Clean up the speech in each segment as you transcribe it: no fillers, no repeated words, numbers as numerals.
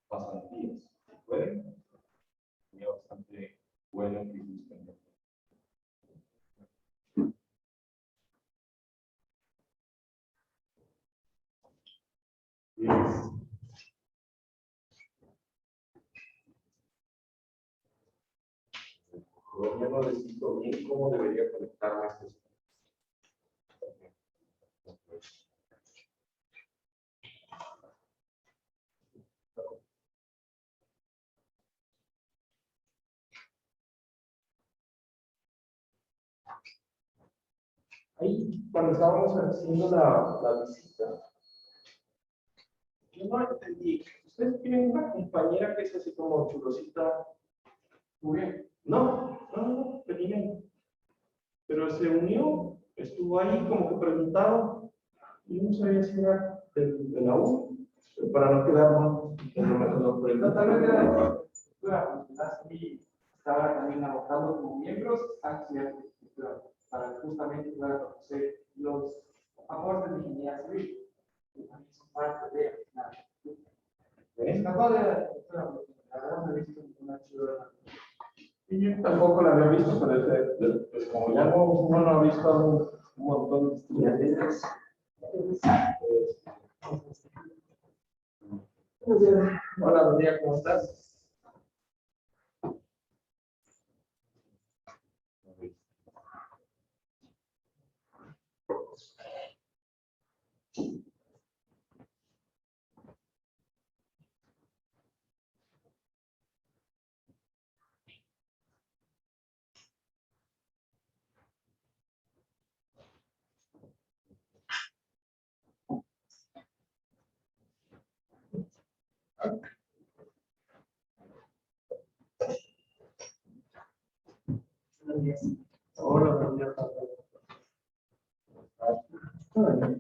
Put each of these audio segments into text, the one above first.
pasantías. ¿Se pueden? Sería bastante bueno que gusten. Yes. Todavía no decido bien cómo debería conectarme a esto. Ahí, cuando estábamos haciendo la visita, yo no entendí. ¿Ustedes tienen una compañera que es así como chulosita? Muy bien. No, pequeña. Pero se unió, estuvo ahí como que preguntaba, y no sabía si era de la U, para no quedar mal. Totalmente de acuerdo. Estaba también abocado como miembros a estudiar arquitectura para justamente poder conocer los aportes de ingeniería civil, que también son parte de la arquitectura. Escapó de la arquitectura, la verdad no he visto ninguna chula. Y yo tampoco la había visto, pero pues como ya no, uno no ha visto un montón de estudiantes. Hola, María, ¿cómo estás? Hola, María.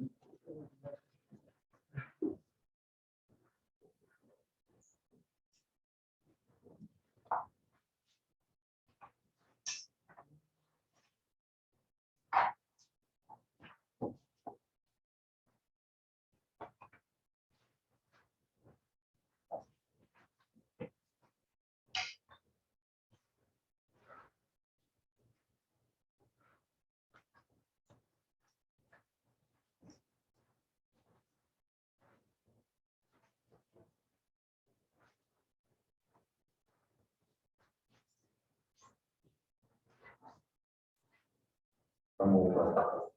Vamos a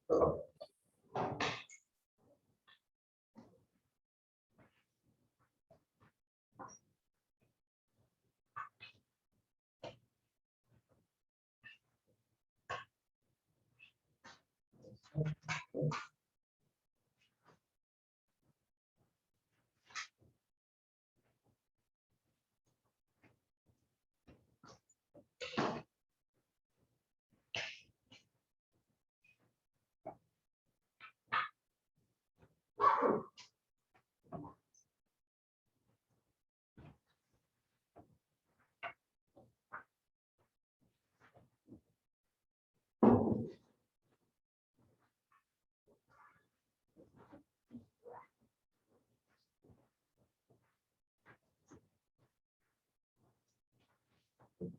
Perdón.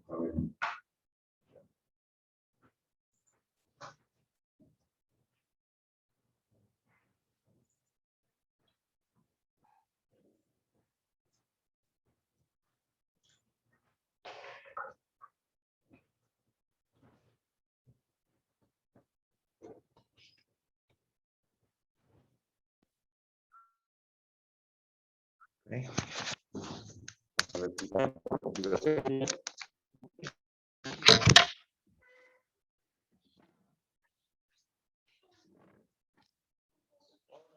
A ver. Okay. A ver, configuración.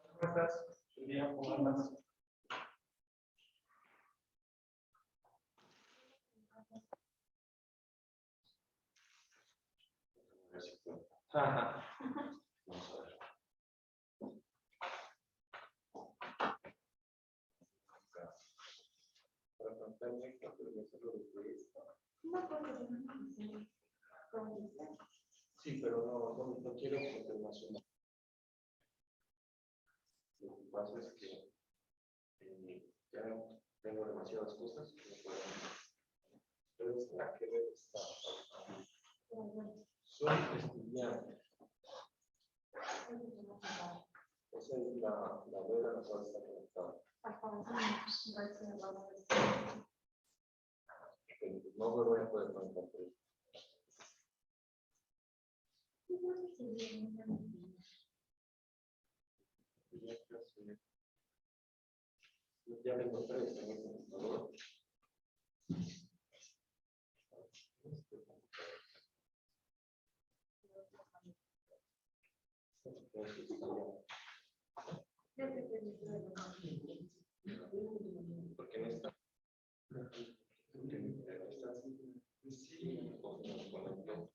¿Cómo estás? Bien, ¿cómo andas? Ajá. Vamos a ver. Para contarme, sí, pero no quiero internacional. Lo que pasa es que ya tengo demasiadas cosas que no puedo hacer. Entonces, ¿a qué debe estar? Soy estudiante. Esa es la vela a la cual está conectada. No me voy a poder conectar. Ya tengo tres en este computador. Porque en esta sí, me conecto.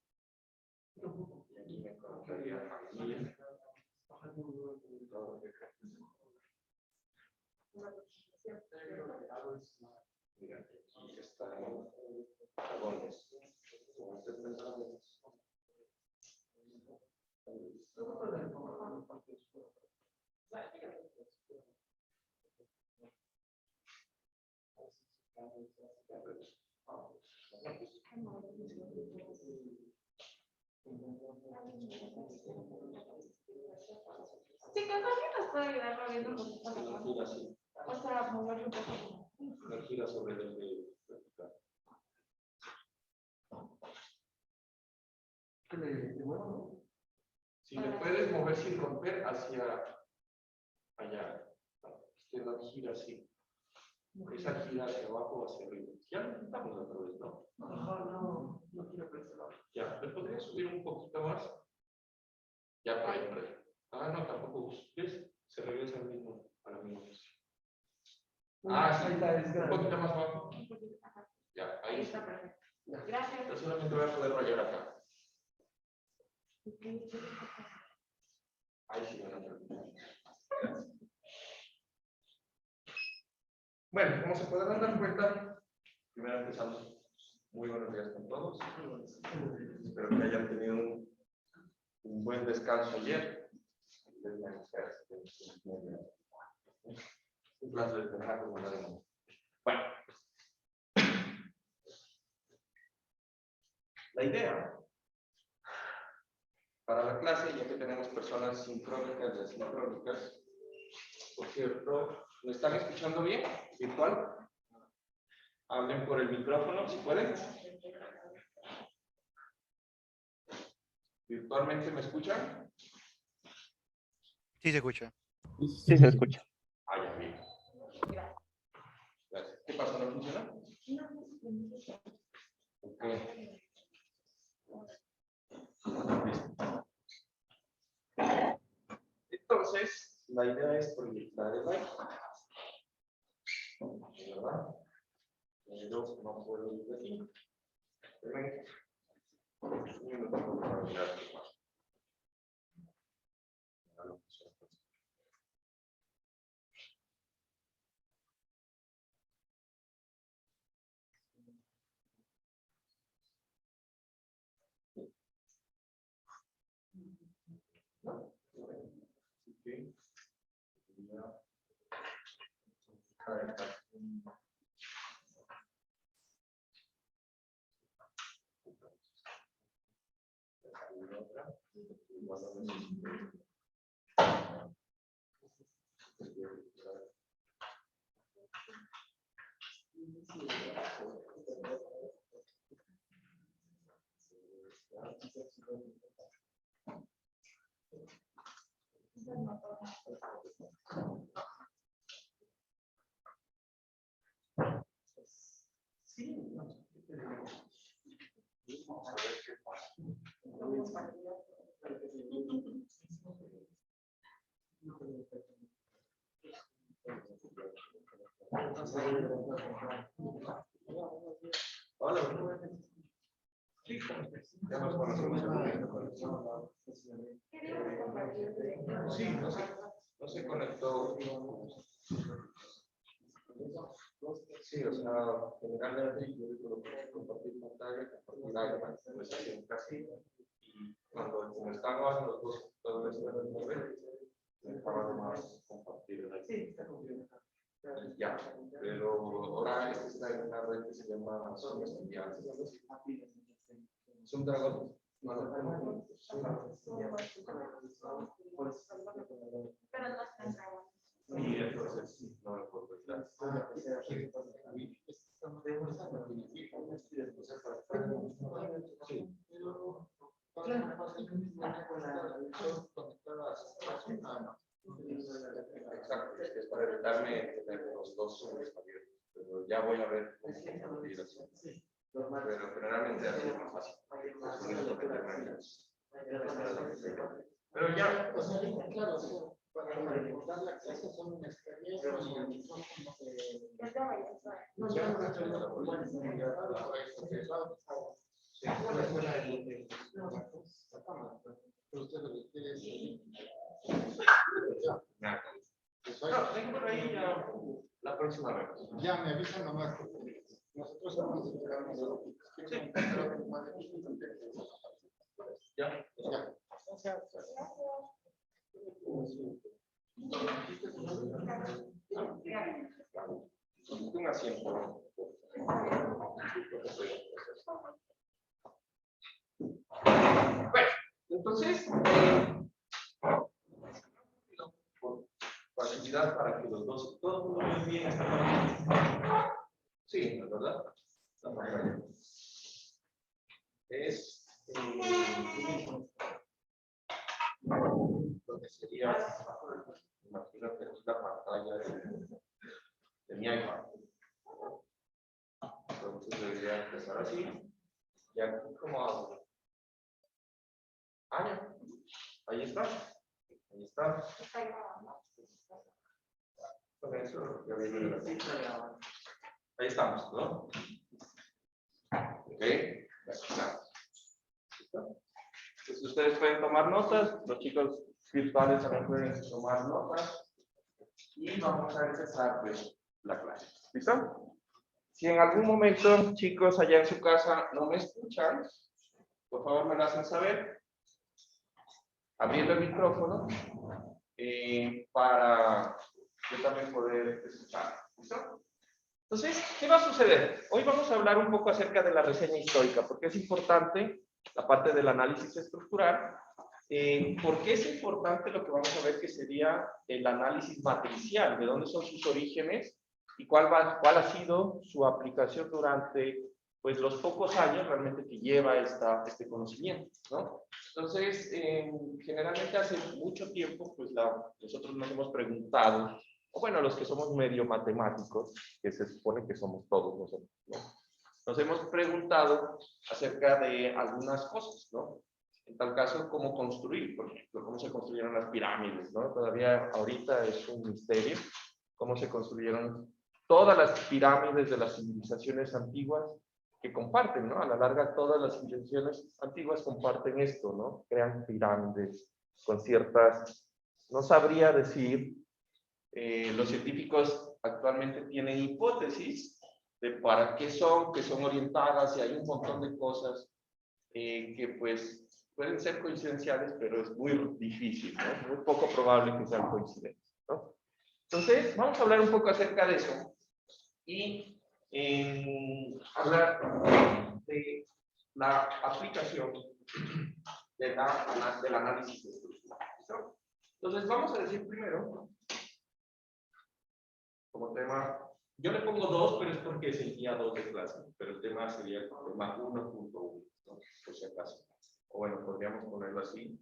Y aquí me conectaría familia. Mira, aquí está jabones. Como usted pensaba. Sí, que alguien nos puede ayudar moviendo un poquito la No gira así. O sea, moverlo un poco. No gira sobre el eje vertical. Si le puedes mover sin romper hacia allá, que no gira así. Esa gira hacia abajo o hacia arriba. Ya lo intentamos otra vez, ¿no? No quiero pensar. Ya, ¿le podría subir un poquito más? Ya por ahí, por ahí. Ah, no, tampoco. ¿Ves? Se regresa al mismo, a la misma posición. Ah, sí, un poquito más abajo. Ya, ahí está perfecto. Gracias. Yo solamente voy a poder rayar acá. Ahí sí, bueno, como se podrán dar cuenta, primero empezamos. Muy buenos días con todos. Espero que hayan tenido un buen descanso ayer. Un placer dejarlo. Bueno, la idea para la clase, ya que tenemos personas sincrónicas y asincrónicas, por cierto, ¿me están escuchando bien? ¿Virtual? Hablen por el micrófono, si pueden. ¿Virtualmente me escuchan? Sí se escucha. Sí se escucha. Ah, ya, bien. Gracias. ¿Qué pasa? ¿No funciona? Ok. Entonces, la idea es proyectar el aire. ¿Verdad? Pero no puedo ir de aquí. Esperen. Un minuto para mirar qué pasa. ¿No? Así que voy a cargar otra. Igual no necesito. Sí, no sé qué te digo. Vamos a ver qué pasa. Hola, sí, ya nos conocemos. Sí, no se conectó. Sí, o sea, generalmente yo digo compartir pantalla, compartir algo, pues así casi. Y como estamos los dos, todo esto en el móvil, me estaba nomás compartir el Sí, está configurado. ya, pero ahora está en una red que se llama Zoom, Zoom Dragon. Pero no están grabando. Y entonces no me puedo estar. Exacto, es para evitarme tener los dos Zooms abiertos. Pero ya voy a ver cómo compartir así. Pero generalmente así es más fácil. Pero ya, O sea, claro, para recordar la clase son una experiencia y son no, tengo por ahí ya la próxima vez. ya me avisan nomás. Nosotros vamos a esperar Ya. Un asiento. Bueno, entonces, por facilidad para que los dos, todo el mundo vea bien esta parte. Sí, ¿verdad? La pantalla. Es lo que sería, imagínate, la pantalla de mi iPad. Entonces debería empezar así. Y aquí como hago. Ah, ya. Ahí está. Ahí está. Con eso ya viene. Ahí estamos, ¿no? Ok. Entonces ustedes pueden tomar notas, los chicos virtuales también pueden tomar notas y vamos a empezar pues, la clase. ¿Listo? Si en algún momento, chicos, allá en su casa no me escuchan, por favor me lo hacen saber, abriendo el micrófono para yo también poder escuchar. ¿Listo? Entonces, ¿qué va a suceder? Hoy vamos a hablar un poco acerca de la reseña histórica, porque es importante la parte del análisis estructural. ¿Por qué es importante lo que vamos a ver que sería el análisis matricial? ¿De dónde son sus orígenes? ¿Y cuál ha sido su aplicación durante pues los pocos años realmente que lleva este conocimiento, ¿no? Entonces, generalmente hace mucho tiempo, pues nosotros nos hemos preguntado, o bueno, los que somos medio matemáticos, que se supone que somos todos nosotros, ¿no? Nos hemos preguntado acerca de algunas cosas, ¿no? En tal caso, cómo construir, por ejemplo, cómo se construyeron las pirámides, ¿no? Todavía ahorita es un misterio cómo se construyeron todas las pirámides de las civilizaciones antiguas que comparten, ¿no? A la larga, todas las civilizaciones antiguas comparten esto, ¿no? Crean pirámides con ciertas, no sabría decir, los científicos actualmente tienen hipótesis de para qué son, que son orientadas, y hay un montón de cosas que pues pueden ser coincidenciales, pero es muy difícil, ¿no? Muy poco probable que sean coincidentes, ¿no? Entonces, vamos a hablar un poco acerca de eso y hablar de la aplicación del análisis estructural. ¿Listo? Entonces, vamos a decir primero, como tema, yo le pongo 2, pero es porque es el día 2 de clase, pero el tema sería el tema 1.1, ¿no? Por si acaso. O bueno, podríamos ponerlo así.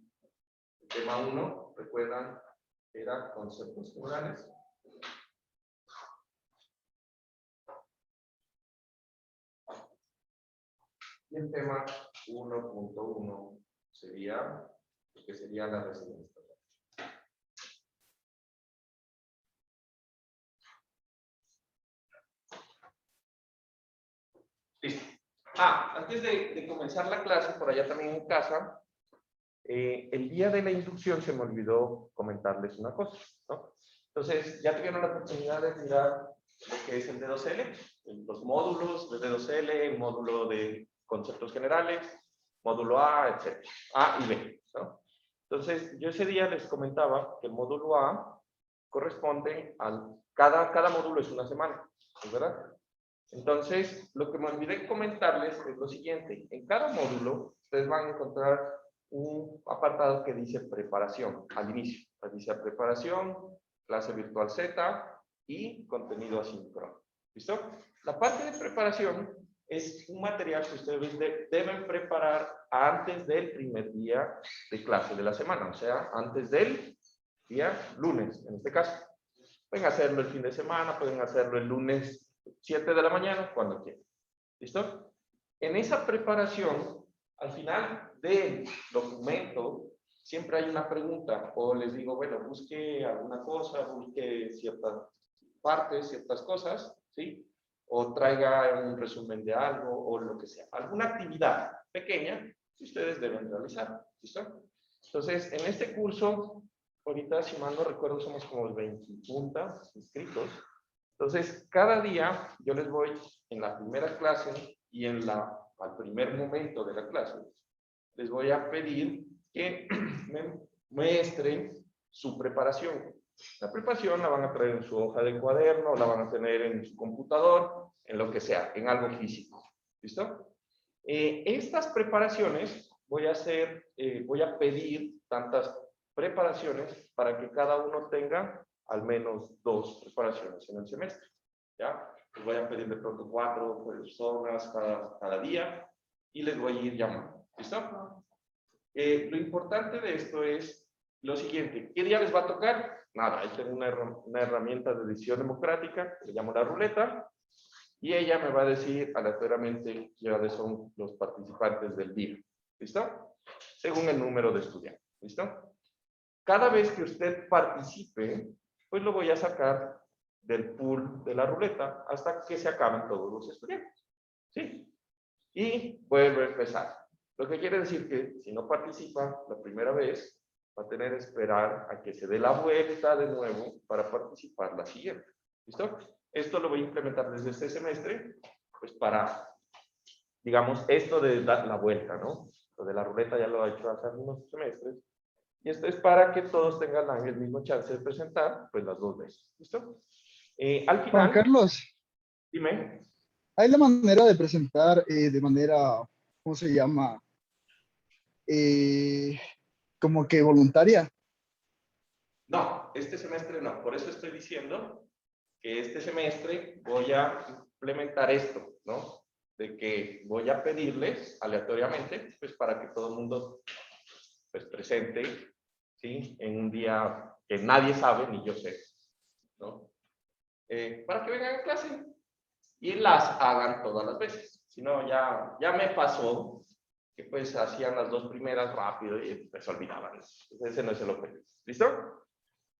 El tema 1, recuerdan, era conceptos generales. Y el tema 1.1 sería, que sería la residencia. Listo. Antes de comenzar la clase, por allá también en casa, el día de la inducción se me olvidó comentarles una cosa, ¿no? Entonces, ya tuvieron la oportunidad de mirar lo que es el D2L, los módulos de D2L, el módulo de conceptos generales, módulo A, etc. A y B, ¿no? Entonces, yo ese día les comentaba que el módulo A corresponde al... Cada módulo es una semana, ¿verdad? Entonces, lo que me olvidé comentarles es lo siguiente. En cada módulo, ustedes van a encontrar un apartado que dice preparación al inicio. Dice preparación, clase virtual Z y contenido asíncrono. ¿Listo? La parte de preparación es un material que ustedes deben preparar antes del primer día de clase de la semana, o sea, antes del día lunes, en este caso. Pueden hacerlo el fin de semana, pueden hacerlo el lunes 7 de la mañana, cuando quieran. ¿Listo? En esa preparación, al final del documento, siempre hay una pregunta, o les digo, bueno, busque alguna cosa, busque ciertas partes, ciertas cosas, ¿sí? O traiga un resumen de algo, o lo que sea. Alguna actividad pequeña que ustedes deben realizar. ¿Listo? Entonces, en este curso, ahorita, si mal no recuerdo, somos como 20 puntas inscritos. Entonces, cada día yo les voy en la primera clase y al primer momento de la clase, les voy a pedir que me muestren su preparación. La preparación la van a traer en su hoja de cuaderno, la van a tener en su computador, en lo que sea, en algo físico. ¿Listo? Estas preparaciones voy a pedir tantas preparaciones para que cada uno tenga al menos 2 preparaciones en el semestre. ¿Ya? Les voy a pedir de pronto 4 personas cada día y les voy a ir llamando. ¿Listo? Lo importante de esto es lo siguiente. ¿Qué día les va a tocar? Nada, ahí tengo una herramienta de decisión democrática, que le llamo la ruleta, y ella me va a decir aleatoriamente quiénes son los participantes del día. ¿Listo? Según el número de estudiantes. ¿Listo? Cada vez que usted participe, pues lo voy a sacar del pool de la ruleta hasta que se acaben todos los estudiantes. ¿Sí? Y vuelvo a empezar. Lo que quiere decir que si no participa la primera vez, va a tener que esperar a que se dé la vuelta de nuevo para participar la siguiente. ¿Listo? Esto lo voy a implementar desde este semestre, pues para, digamos, esto de dar la vuelta, ¿no? Lo de la ruleta ya lo he hecho hace algunos semestres. Y esto es para que todos tengan el mismo chance de presentar, pues las 2 veces. ¿Listo? Al final... Juan Carlos, Dime. hay la manera de presentar de manera, ¿cómo se llama? Como que voluntaria. No, este semestre no. Por eso estoy diciendo que este semestre voy a implementar esto, ¿no? de que voy a pedirles aleatoriamente, pues para que todo el mundo pues, presente, ¿sí? En un día que nadie sabe, ni yo sé, ¿no? Para que vengan a clase y las hagan todas las veces. Si no, ya me pasó que pues hacían las 2 primeras rápido y pues olvidaban. Ese no es el objetivo. ¿Listo?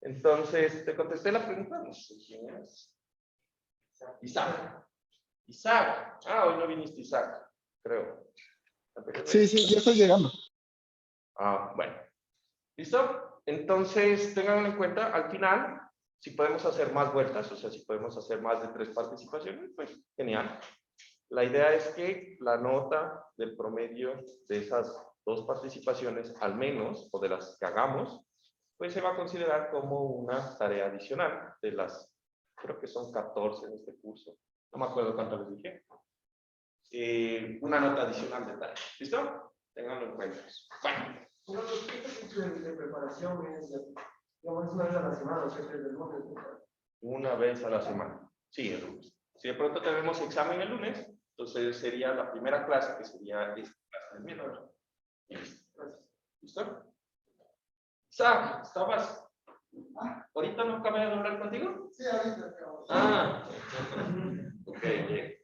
Entonces, ¿te contesté la pregunta? No sé quién es. Isaac. Isaac. Ah, hoy no viniste, Isaac, creo. Sí, sí, ya estoy llegando. Ah, bueno. ¿Listo? Entonces, tengan en cuenta, al final, si podemos hacer más vueltas, o sea, si podemos hacer más de 3 participaciones, pues genial. La idea es que la nota del promedio de esas 2 participaciones, al menos, o de las que hagamos, pues se va a considerar como una tarea adicional de las, creo que son 14 en este curso. No me acuerdo cuánto les dije. Una nota adicional de tarea. ¿Listo? Ténganlo en cuenta. Bueno. Uno de los tipos de preparación es, digamos, una vez a la semana, o sea, desde el lunes. Una vez a la semana. Sí, el lunes. Si de pronto tenemos examen el lunes, entonces sería la primera clase, que sería esta clase del miércoles. ¿Listo? Isaac, ¿estabas? ¿Ahorita no acabé de hablar contigo? Sí, ahorita acabamos. Ah, ok, bien.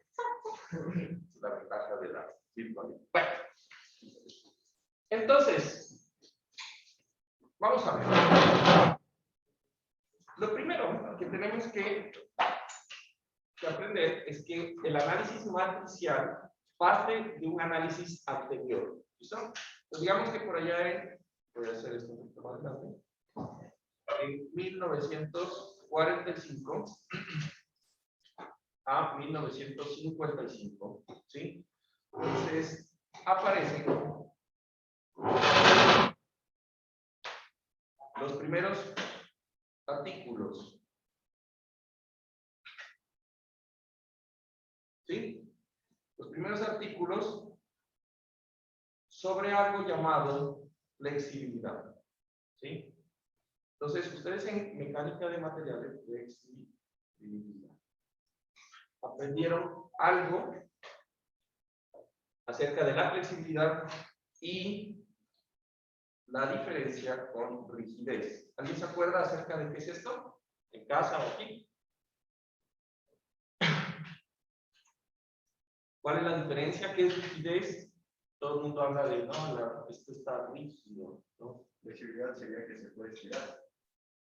Es la ventaja de la virtualidad. Bueno, entonces, vamos a ver. Lo primero que tenemos que aprender es que el análisis matricial parte de un análisis anterior. ¿Listo? Entonces, digamos que por allá voy a hacer esto un poquito más grande. En 1945 a 1955, ¿sí? Entonces, aparecen los primeros artículos, ¿sí? Los primeros artículos sobre algo llamado flexibilidad, ¿sí? Entonces, ustedes en mecánica de materiales, flexibilidad, aprendieron algo acerca de la flexibilidad y la diferencia con rigidez. ¿Alguien se acuerda acerca de qué es esto? ¿En casa o aquí? ¿Cuál es la diferencia? ¿Qué es rigidez? Todo el mundo habla de, no, esto está rígido, ¿no? Flexibilidad sería que se puede estirar.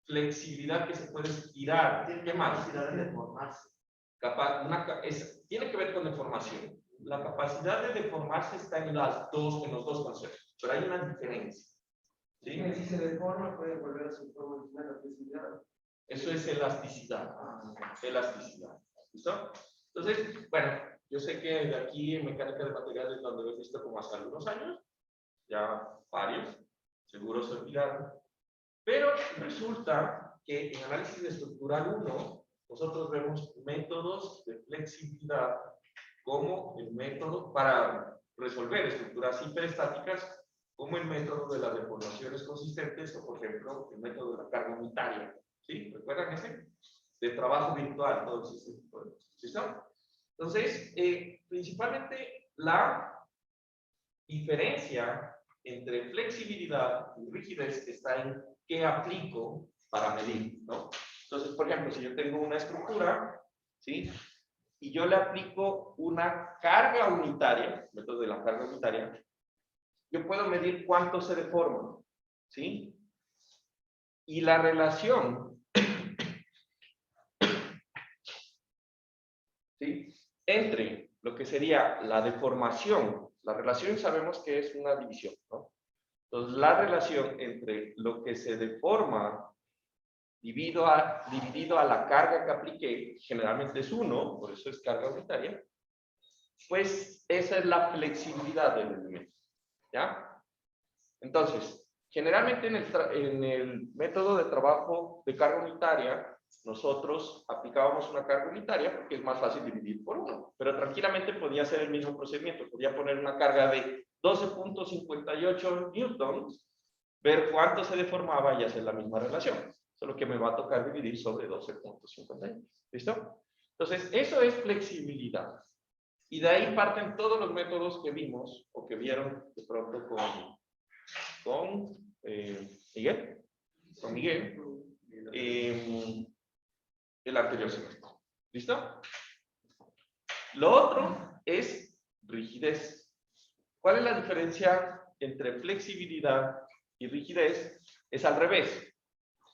Flexibilidad que se puede estirar. ¿Qué más? Capacidad de deformarse. Tiene que ver con deformación. La capacidad de deformarse está en los dos conceptos, pero hay una diferencia. ¿Sí? Si se deforma, puede volver a su forma original, la flexibilidad. Eso es elasticidad. Elasticidad. ¿Listo? Entonces, bueno, yo sé que de aquí en mecánica de materiales, donde lo he visto como hace algunos años, ya varios, seguro se olvidaron, pero resulta que en análisis de estructural 1, nosotros vemos métodos de flexibilidad como el método para resolver estructuras hiperestáticas, como el método de las deformaciones consistentes, o por ejemplo, el método de la carga unitaria. ¿Sí? ¿Recuerdan ese? De trabajo virtual, todo ese tipo de cosas. ¿Sí está? Entonces, principalmente la diferencia entre flexibilidad y rigidez está en qué aplico para medir, ¿no? Entonces, por ejemplo, si yo tengo una estructura, ¿sí? Y yo le aplico una carga unitaria, método de la carga unitaria, yo puedo medir cuánto se deforma, ¿sí? Y la relación, ¿sí? Entre lo que sería la deformación, la relación sabemos que es una división, ¿no? Entonces, la relación entre lo que se deforma dividido a la carga que apliqué, generalmente es 1, por eso es carga unitaria, pues esa es la flexibilidad del elemento, ¿ya? Entonces, generalmente en el método de trabajo de carga unitaria, nosotros aplicábamos una carga unitaria porque es más fácil dividir por 1, pero tranquilamente podía ser el mismo procedimiento, podía poner una carga de 12.58 newtons, ver cuánto se deformaba y hacer la misma relación. Solo que me va a tocar dividir sobre 12.51. ¿Listo? Entonces, eso es flexibilidad. Y de ahí parten todos los métodos que vimos o que vieron de pronto con Miguel. Con Miguel. El anterior semestre. ¿Listo? Lo otro es rigidez. ¿Cuál es la diferencia entre flexibilidad y rigidez? Es al revés.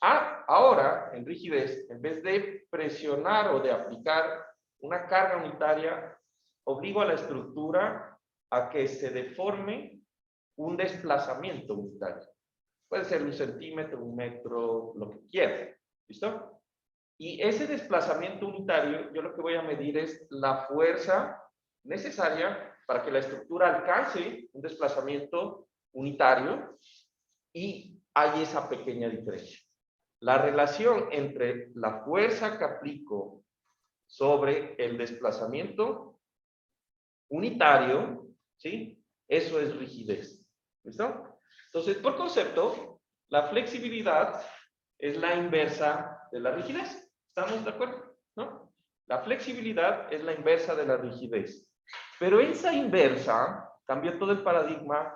Ahora, en rigidez, en vez de presionar o de aplicar una carga unitaria, obligo a la estructura a que se deforme un desplazamiento unitario. Puede ser 1 centímetro, 1 metro, lo que quiera. ¿Listo? Y ese desplazamiento unitario, yo lo que voy a medir es la fuerza necesaria para que la estructura alcance un desplazamiento unitario, y hay esa pequeña diferencia. La relación entre la fuerza que aplico sobre el desplazamiento unitario, ¿sí? Eso es rigidez. ¿Listo? Entonces, por concepto, la flexibilidad es la inversa de la rigidez. ¿Estamos de acuerdo? ¿No? La flexibilidad es la inversa de la rigidez. Pero esa inversa cambió todo el paradigma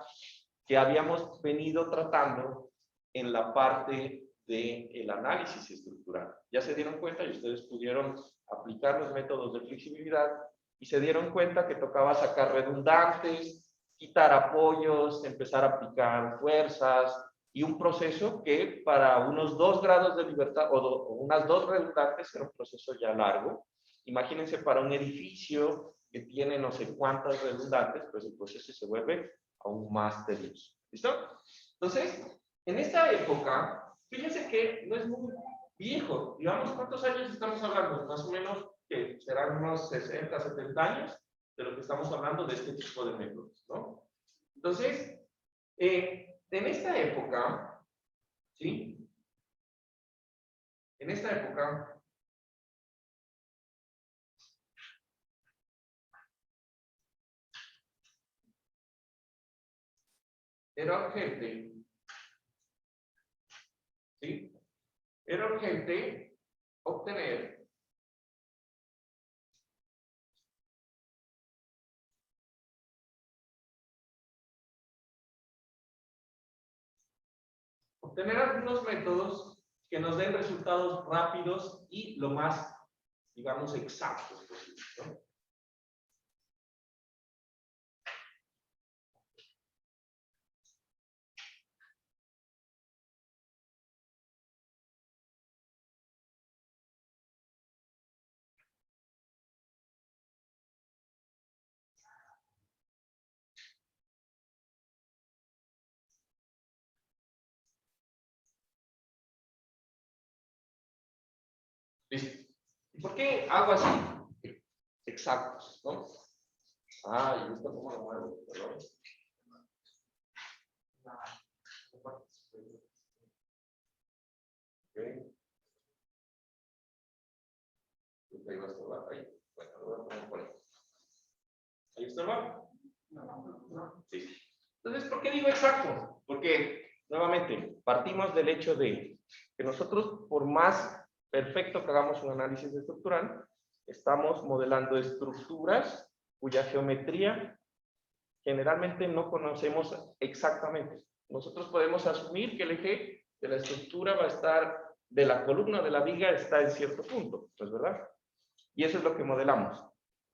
que habíamos venido tratando en la parte del análisis estructural. Ya se dieron cuenta y ustedes pudieron aplicar los métodos de flexibilidad y se dieron cuenta que tocaba sacar redundantes, quitar apoyos, empezar a aplicar fuerzas, y un proceso que para unos 2 grados de libertad o unas 2 redundantes era un proceso ya largo. Imagínense para un edificio que tiene no sé cuántas redundantes, pues el proceso se vuelve aún más tedioso. ¿Listo? Entonces, en esta época, fíjense que no es muy viejo. Digamos, ¿cuántos años estamos hablando? Más o menos que serán unos 60, 70 años de lo que estamos hablando de este tipo de métodos, ¿no? Entonces, en esta época, ¿sí? En esta época, era urgente, ¿sí? Era urgente obtener algunos métodos que nos den resultados rápidos y lo más, digamos, exactos posible, ¿no? ¿Listo? ¿Y por qué hago así? Exactos, ¿no? Ah, y esto cómo lo muevo, perdón. Okay. Ahí va a estorbar, ahí. Bueno, lo voy a poner por ahí. ¿Ahí estorba? No. Sí. Entonces, ¿por qué digo exacto? Porque, nuevamente, partimos del hecho de que nosotros, por más perfecto que hagamos un análisis estructural, estamos modelando estructuras cuya geometría generalmente no conocemos exactamente. Nosotros podemos asumir que el eje de la estructura va a estar, de la columna de la viga está en cierto punto, ¿no es verdad? Y eso es lo que modelamos.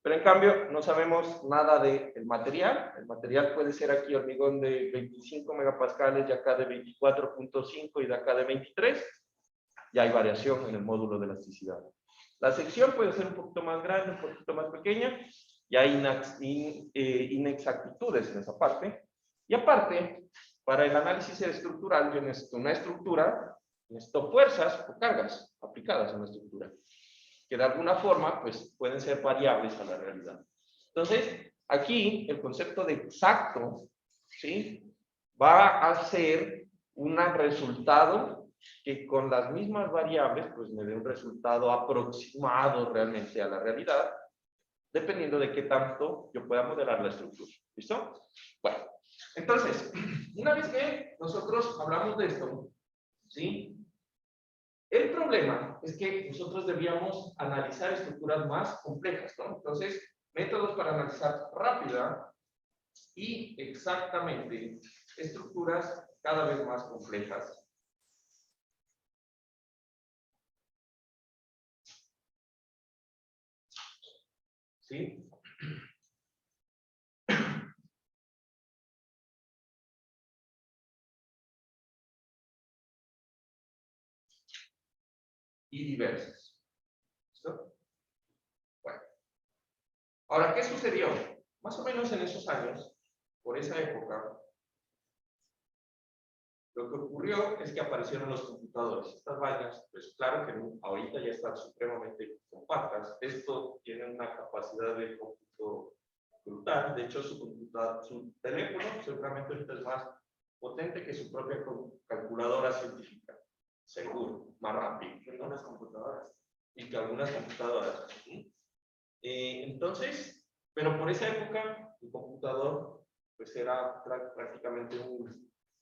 Pero en cambio no sabemos nada del material. El material puede ser aquí hormigón de 25 megapascales y acá de 24.5 y de acá de 23. Ya hay variación en el módulo de elasticidad. La sección puede ser un poquito más grande, un poquito más pequeña, y hay inexactitudes en esa parte. Y aparte, para el análisis estructural, yo necesito una estructura, necesito fuerzas o cargas aplicadas a una estructura, que de alguna forma, pues, pueden ser variables a la realidad. Entonces, aquí, el concepto de exacto, ¿sí? Va a ser un resultado que con las mismas variables, pues me dé un resultado aproximado realmente a la realidad, dependiendo de qué tanto yo pueda modelar la estructura. ¿Listo? Bueno, entonces, una vez que nosotros hablamos de esto, ¿sí? El problema es que nosotros debíamos analizar estructuras más complejas, ¿no? Entonces, métodos para analizar rápida y exactamente estructuras cada vez más complejas. ¿Sí? Y diversas. ¿Listo? Bueno. Ahora, ¿qué sucedió? Más o menos en esos años, por esa época, lo que ocurrió es que aparecieron los computadores. Estas vainas, pues claro que ahorita ya están supremamente compactas. Esto tiene una capacidad de cómputo brutal. De hecho, su teléfono seguramente ahorita es más potente que su propia calculadora científica. Seguro, más rápido que algunas computadoras. Y que algunas computadoras. Entonces, pero por esa época, el computador pues era prácticamente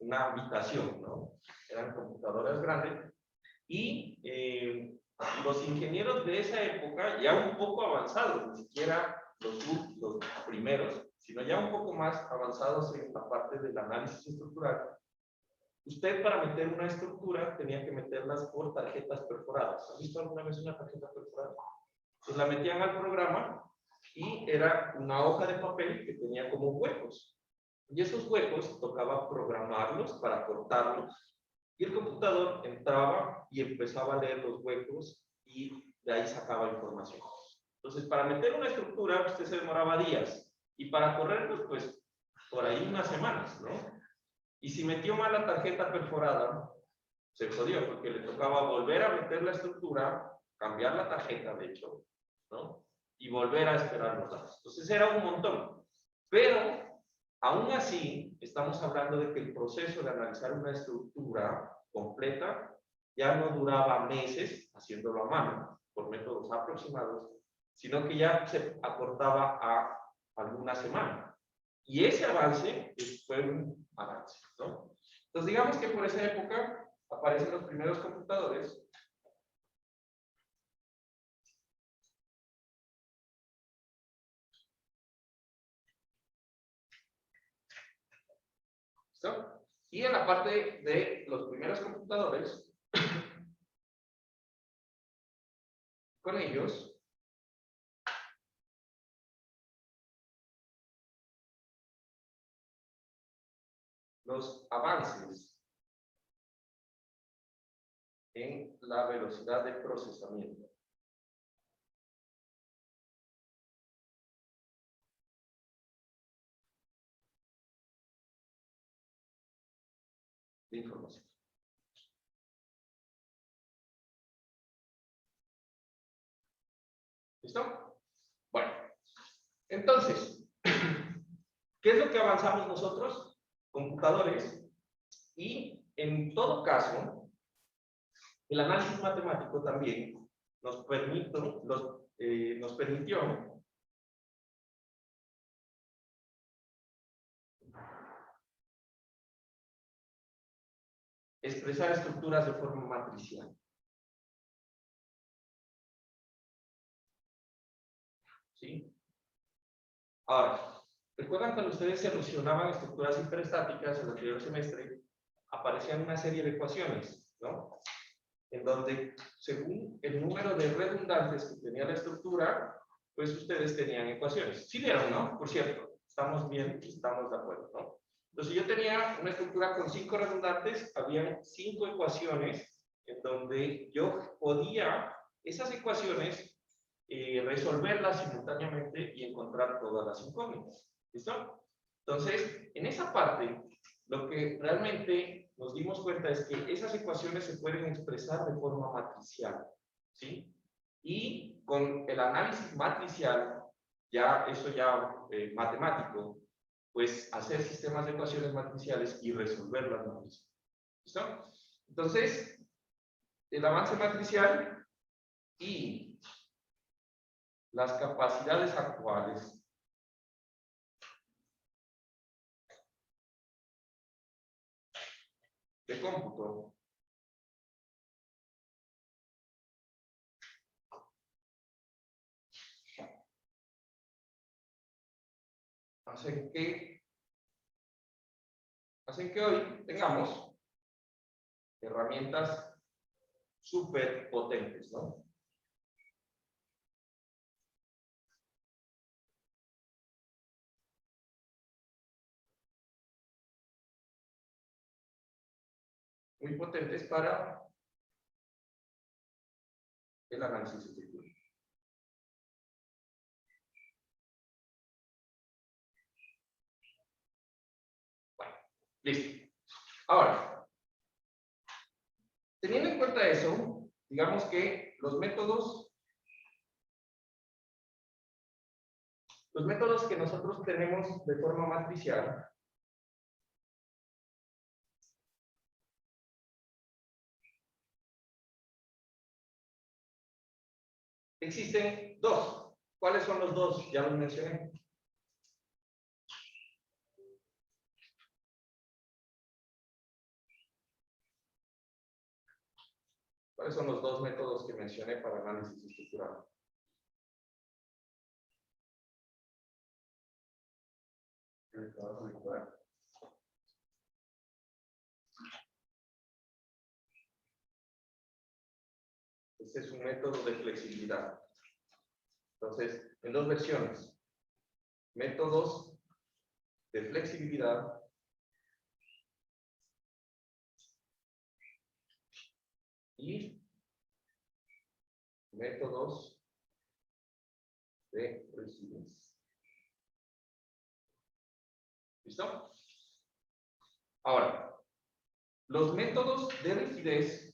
una habitación, ¿no? Eran computadoras grandes y los ingenieros de esa época, ya un poco avanzados, ni siquiera los primeros, sino ya un poco más avanzados en la parte del análisis estructural, usted para meter una estructura tenía que meterlas por tarjetas perforadas. ¿Has visto alguna vez una tarjeta perforada? Pues la metían al programa y era una hoja de papel que tenía como huecos. Y esos huecos tocaba programarlos para cortarlos. Y el computador entraba y empezaba a leer los huecos y de ahí sacaba información. Entonces, para meter una estructura, usted se demoraba días. Y para correrlos, pues, por ahí unas semanas, ¿no? Y si metió mal la tarjeta perforada, se jodió, porque le tocaba volver a meter la estructura, cambiar la tarjeta, de hecho, ¿no? Y volver a esperar los datos. Entonces, era un montón. Pero aún así, estamos hablando de que el proceso de analizar una estructura completa ya no duraba meses haciéndolo a mano, por métodos aproximados, sino que ya se acortaba a algunas semanas. Y ese avance fue un avance, ¿no? Entonces, digamos que por esa época aparecen los primeros computadores. ¿Listo? Y en la parte de los primeros computadores, con ellos, los avances en la velocidad de procesamiento. De información. ¿Listo? Bueno, entonces, ¿qué es lo que avanzamos nosotros? Computadores. Y en todo caso, el análisis matemático también nos permitió expresar estructuras de forma matricial. ¿Sí? Ahora, ¿recuerdan cuando ustedes solucionaban estructuras hiperestáticas en el anterior semestre? Aparecían una serie de ecuaciones, ¿no? En donde, según el número de redundantes que tenía la estructura, pues ustedes tenían ecuaciones. ¿Sí vieron, no? Por cierto, estamos bien, estamos de acuerdo, ¿no? Entonces, yo tenía una estructura con 5 redundantes, habían 5 ecuaciones en donde yo podía esas ecuaciones resolverlas simultáneamente y encontrar todas las incógnitas. ¿Listo? Entonces, en esa parte, lo que realmente nos dimos cuenta es que esas ecuaciones se pueden expresar de forma matricial. ¿Sí? Y con el análisis matricial, ya eso ya matemático, pues hacer sistemas de ecuaciones matriciales y resolverlas matriciales. ¿Listo? Entonces, el avance matricial y las capacidades actuales de cómputo hacen que hoy tengamos herramientas súper potentes, ¿no? Muy potentes para el análisis estructural. Bueno, listo. Ahora, teniendo en cuenta eso, digamos que los métodos que nosotros tenemos de forma matricial existen dos. ¿Cuáles son los dos? Ya los mencioné. ¿Cuáles son los dos métodos que mencioné para análisis estructural? Este es un método de flexibilidad. Entonces, en dos versiones. Métodos de flexibilidad y métodos de rigidez. ¿Listo? Ahora, los métodos de rigidez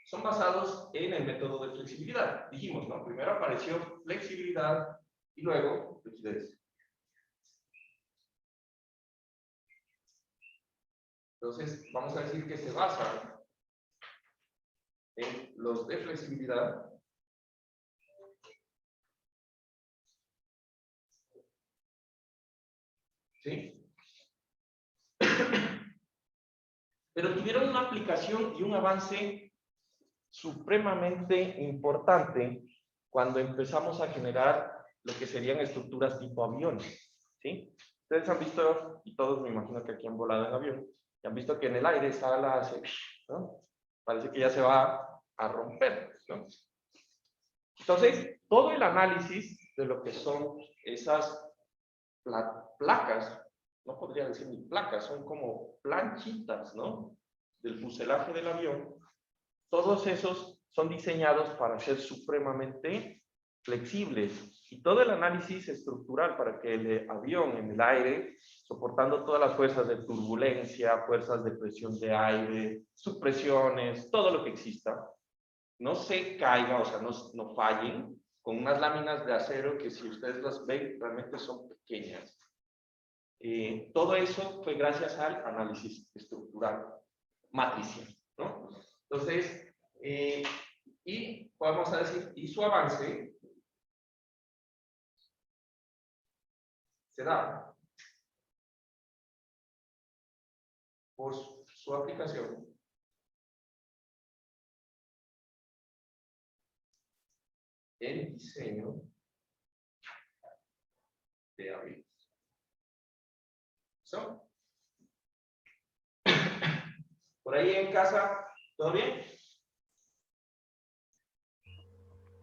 son basados en el método de flexibilidad. Dijimos, ¿no? Primero apareció flexibilidad y luego rigidez. Entonces, vamos a decir que se basan en los de flexibilidad ¿sí? Pero tuvieron una aplicación y un avance supremamente importante cuando empezamos a generar lo que serían estructuras tipo aviones, ¿sí? Ustedes han visto, y todos me imagino que aquí han volado en avión, y han visto que en el aire esa ala hace, ¿no? Parece que ya se va a romper, ¿no? Entonces, todo el análisis de lo que son esas placas, no podría decir ni placas, son como planchitas, ¿no? Del fuselaje del avión, todos esos son diseñados para ser supremamente flexibles. Y todo el análisis estructural para que el avión en el aire, soportando todas las fuerzas de turbulencia, fuerzas de presión de aire, subpresiones, todo lo que exista, no se caiga, o sea, no fallen, con unas láminas de acero que si ustedes las ven, realmente son pequeñas. Todo eso fue gracias al análisis estructural matricial, ¿no? Entonces, y vamos a decir, y su avance se da por su aplicación en diseño de aviones. ¿So? Por ahí en casa, ¿todo bien?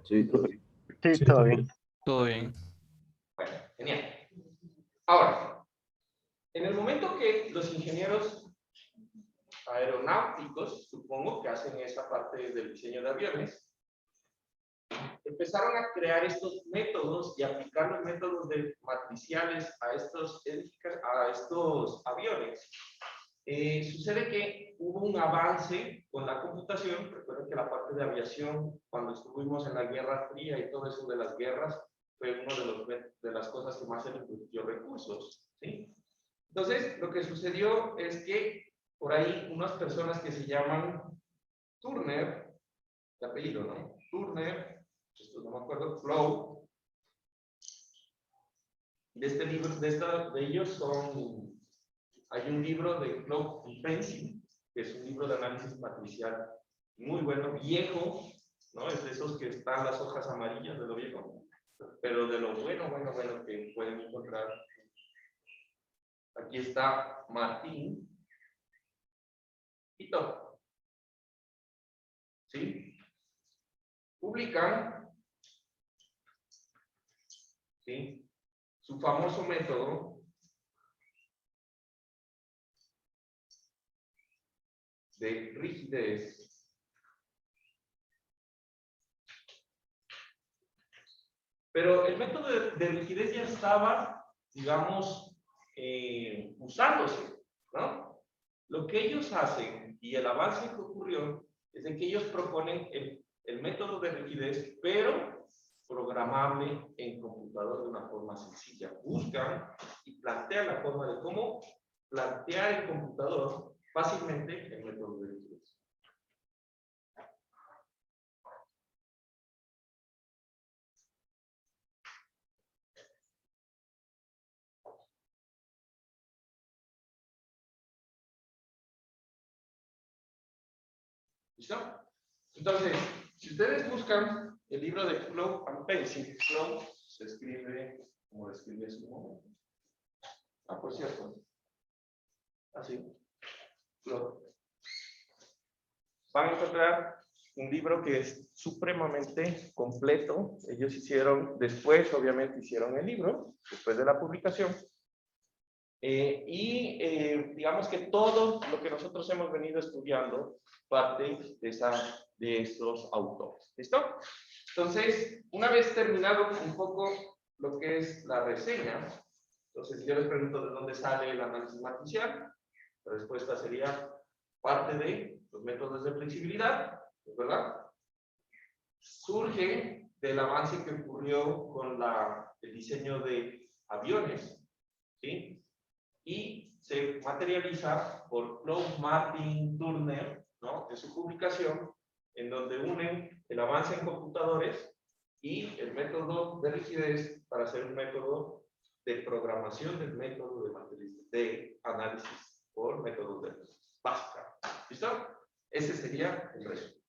Sí, todo bien. Sí, todo bien. Todo bien. Bueno, genial. Ahora, en el momento que los ingenieros aeronáuticos, supongo que hacen esa parte del diseño de aviones, empezaron a crear estos métodos y aplicar los métodos matriciales a estos aviones. Sucede que hubo un avance con la computación. Recuerden que la parte de aviación, cuando estuvimos en la Guerra Fría y todo eso de las guerras, fue una de las cosas que más se le invirtió recursos, ¿sí? Entonces, lo que sucedió es que por ahí unas personas que se llaman Turner, de apellido, ¿no? Turner, esto no me acuerdo, Flow, de este libro, de ellos son... Hay un libro de Flow y Pencil, que es un libro de análisis matricial muy bueno, viejo, ¿no? Es de esos que están las hojas amarillas de lo viejo, pero de lo bueno que pueden encontrar. Aquí está Martín y todo. ¿Sí? Publican, ¿sí?, su famoso método de rigidez pero el método de rigidez ya estaba, digamos, usándose, ¿no? Lo que ellos hacen y el avance que ocurrió es de que ellos proponen el método de rigidez, pero programable en computador de una forma sencilla. Buscan y plantean la forma de cómo plantear en computador fácilmente el método de rigidez. ¿Listo? Entonces, si ustedes buscan el libro de Flow and Pencil, Flow se escribe como describe su momento. Ah, por cierto. Así. Flow. Van a encontrar un libro que es supremamente completo. Ellos hicieron, después obviamente hicieron el libro, después de la publicación. Digamos que todo lo que nosotros hemos venido estudiando parte de estos autores. ¿Listo? Entonces, una vez terminado un poco lo que es la reseña, entonces yo les pregunto de dónde sale el análisis matricial. La respuesta sería parte de los métodos de flexibilidad, ¿verdad? Surge del avance que ocurrió con el diseño de aviones, ¿sí? Y se materializa por Claude Martin Turner, ¿no?, en su publicación, en donde unen el avance en computadores y el método de rigidez para hacer un método de programación del método de análisis por métodos de básica. ¿Listo? Ese sería el resumen.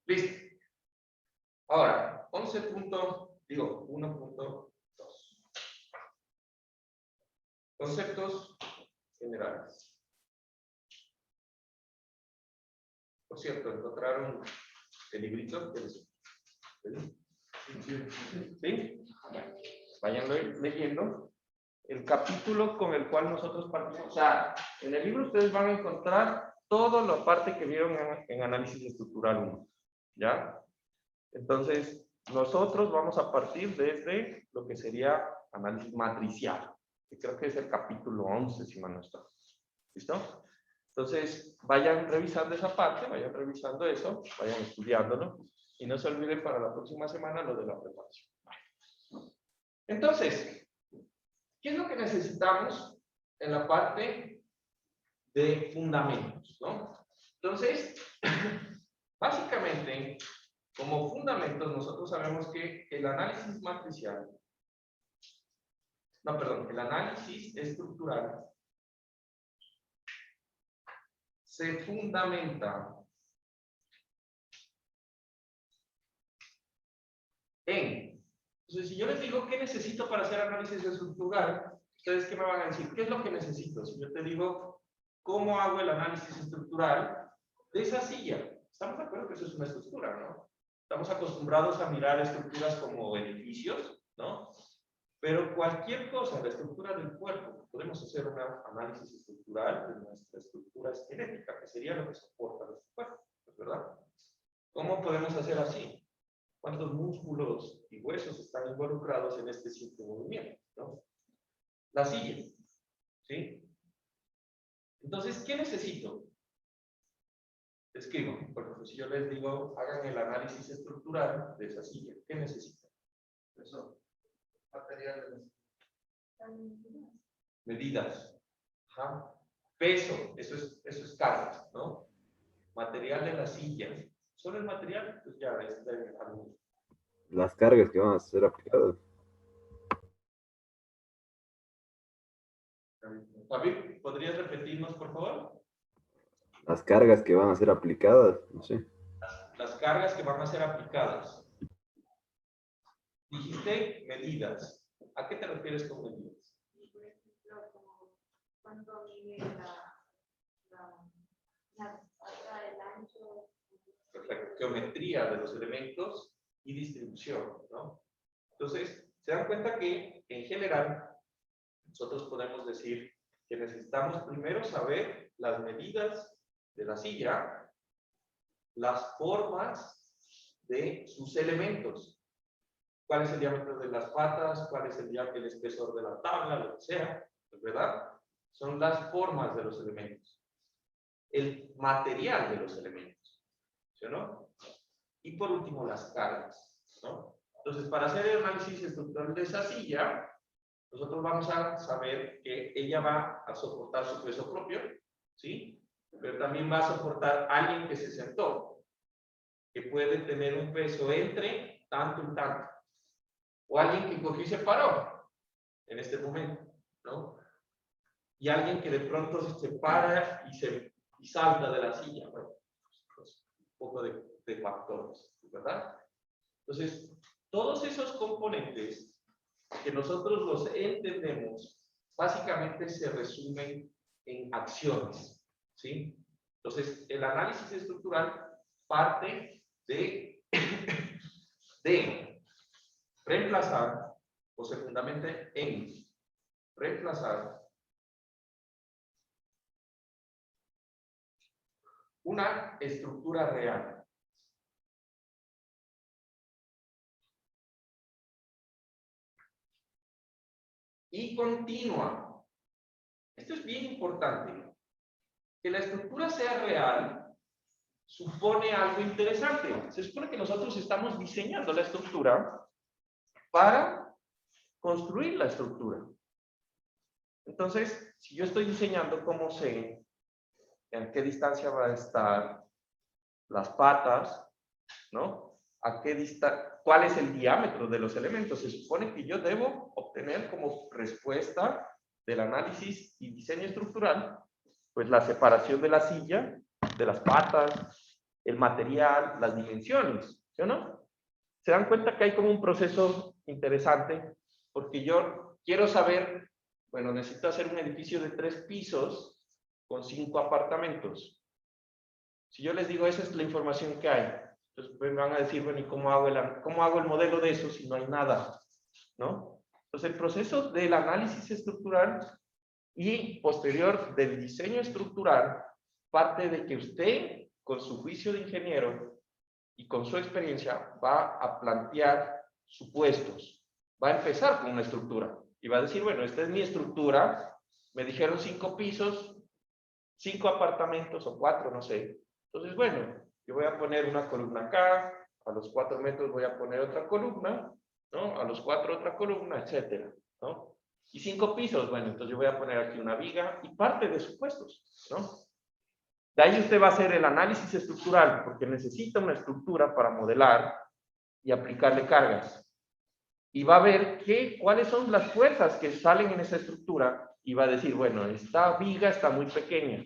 Listo. Ahora, 1.2. Conceptos generales. Por cierto, ¿encontraron el librito? ¿Sí? Vayan leyendo el capítulo con el cual nosotros partimos. O sea, en el libro ustedes van a encontrar toda la parte que vieron en análisis estructural 1. ¿Ya? Entonces, nosotros vamos a partir desde lo que sería análisis matricial, que creo que es el capítulo 11, si mal no estoy. ¿Listo? Entonces, vayan revisando esa parte, vayan revisando eso, vayan estudiándolo, y no se olviden para la próxima semana lo de la preparación. Entonces, ¿qué es lo que necesitamos en la parte de fundamentos, ¿no? Entonces, básicamente, como fundamentos, nosotros sabemos que el análisis matricial, el análisis estructural se fundamenta en... Entonces, si yo les digo qué necesito para hacer análisis estructural, ¿ustedes qué me van a decir? ¿Qué es lo que necesito? Si yo te digo, ¿cómo hago el análisis estructural de esa silla? Estamos de acuerdo que eso es una estructura, ¿no? Estamos acostumbrados a mirar estructuras como edificios, ¿no? Pero cualquier cosa, la estructura del cuerpo, podemos hacer un análisis estructural de nuestra estructura esquelética, que sería lo que soporta nuestro cuerpo, ¿verdad? ¿Cómo podemos hacer así? ¿Cuántos músculos y huesos están involucrados en este simple movimiento, ¿no? La silla, ¿sí? Entonces, ¿qué necesito? Escribo, por ejemplo, si yo les digo, hagan el análisis estructural de esa silla, ¿qué necesitan? Eso. Materiales. Medidas. Ajá. Peso, eso es cargas, ¿no? Material de la silla. ¿Solo el material? Pues ya, Las cargas que van a ser aplicadas. David, ¿podrías repetirnos, por favor? Las cargas que van a ser aplicadas, no sé. las cargas que van a ser aplicadas. Dijiste medidas. ¿A qué te refieres con medidas? Por ejemplo, como cuánto mide la altura, el ancho. La geometría de los elementos y distribución, ¿no? Entonces, se dan cuenta que en general nosotros podemos decir que necesitamos primero saber las medidas de la silla, las formas de sus elementos, cuál es el diámetro de las patas, cuál es el espesor de la tabla, lo que sea, ¿verdad? Son las formas de los elementos, el material de los elementos, ¿sí o no? Y por último, las cargas, ¿no? Entonces, para hacer el análisis estructural de esa silla, nosotros vamos a saber que ella va a soportar su peso propio, ¿sí? Pero también va a soportar a alguien que se sentó, que puede tener un peso entre tanto y tanto. O alguien que cogió y se paró en este momento, ¿no? Y alguien que de pronto se para y salta de la silla. Bueno, pues, un poco de factores, ¿verdad? Entonces, todos esos componentes que nosotros los entendemos, básicamente se resumen en acciones, ¿sí? Entonces, el análisis estructural parte de reemplazar, o se fundamenta en reemplazar una estructura real. Y continua. Esto es bien importante. Que la estructura sea real supone algo interesante. Se supone que nosotros estamos diseñando la estructura para construir la estructura. Entonces, si yo estoy diseñando, ¿cómo sé en qué distancia va a estar las patas, ¿no? ¿Cuál es el diámetro de los elementos? Se supone que yo debo obtener como respuesta del análisis y diseño estructural, pues la separación de la silla, de las patas, el material, las dimensiones, ¿sí o no? Se dan cuenta que hay como un proceso interesante, porque yo quiero saber, bueno, necesito hacer un edificio de 3 pisos con 5 apartamentos. Si yo les digo, esa es la información que hay, entonces me van a decir, bueno, ¿y cómo hago el modelo de eso si no hay nada? ¿No? Entonces, el proceso del análisis estructural y posterior del diseño estructural parte de que usted, con su juicio de ingeniero y con su experiencia, va a plantear supuestos. Va a empezar con una estructura y va a decir, bueno, esta es mi estructura, me dijeron 5 pisos, 5 apartamentos o 4, no sé. Entonces, bueno, yo voy a poner una columna acá, a los 4 metros voy a poner otra columna, ¿no? A los 4 otra columna, etcétera, ¿no? Y 5 pisos, bueno, entonces yo voy a poner aquí una viga y parte de supuestos, ¿no? De ahí usted va a hacer el análisis estructural, porque necesita una estructura para modelar y aplicarle cargas. Y va a ver cuáles son las fuerzas que salen en esa estructura y va a decir, bueno, esta viga está muy pequeña,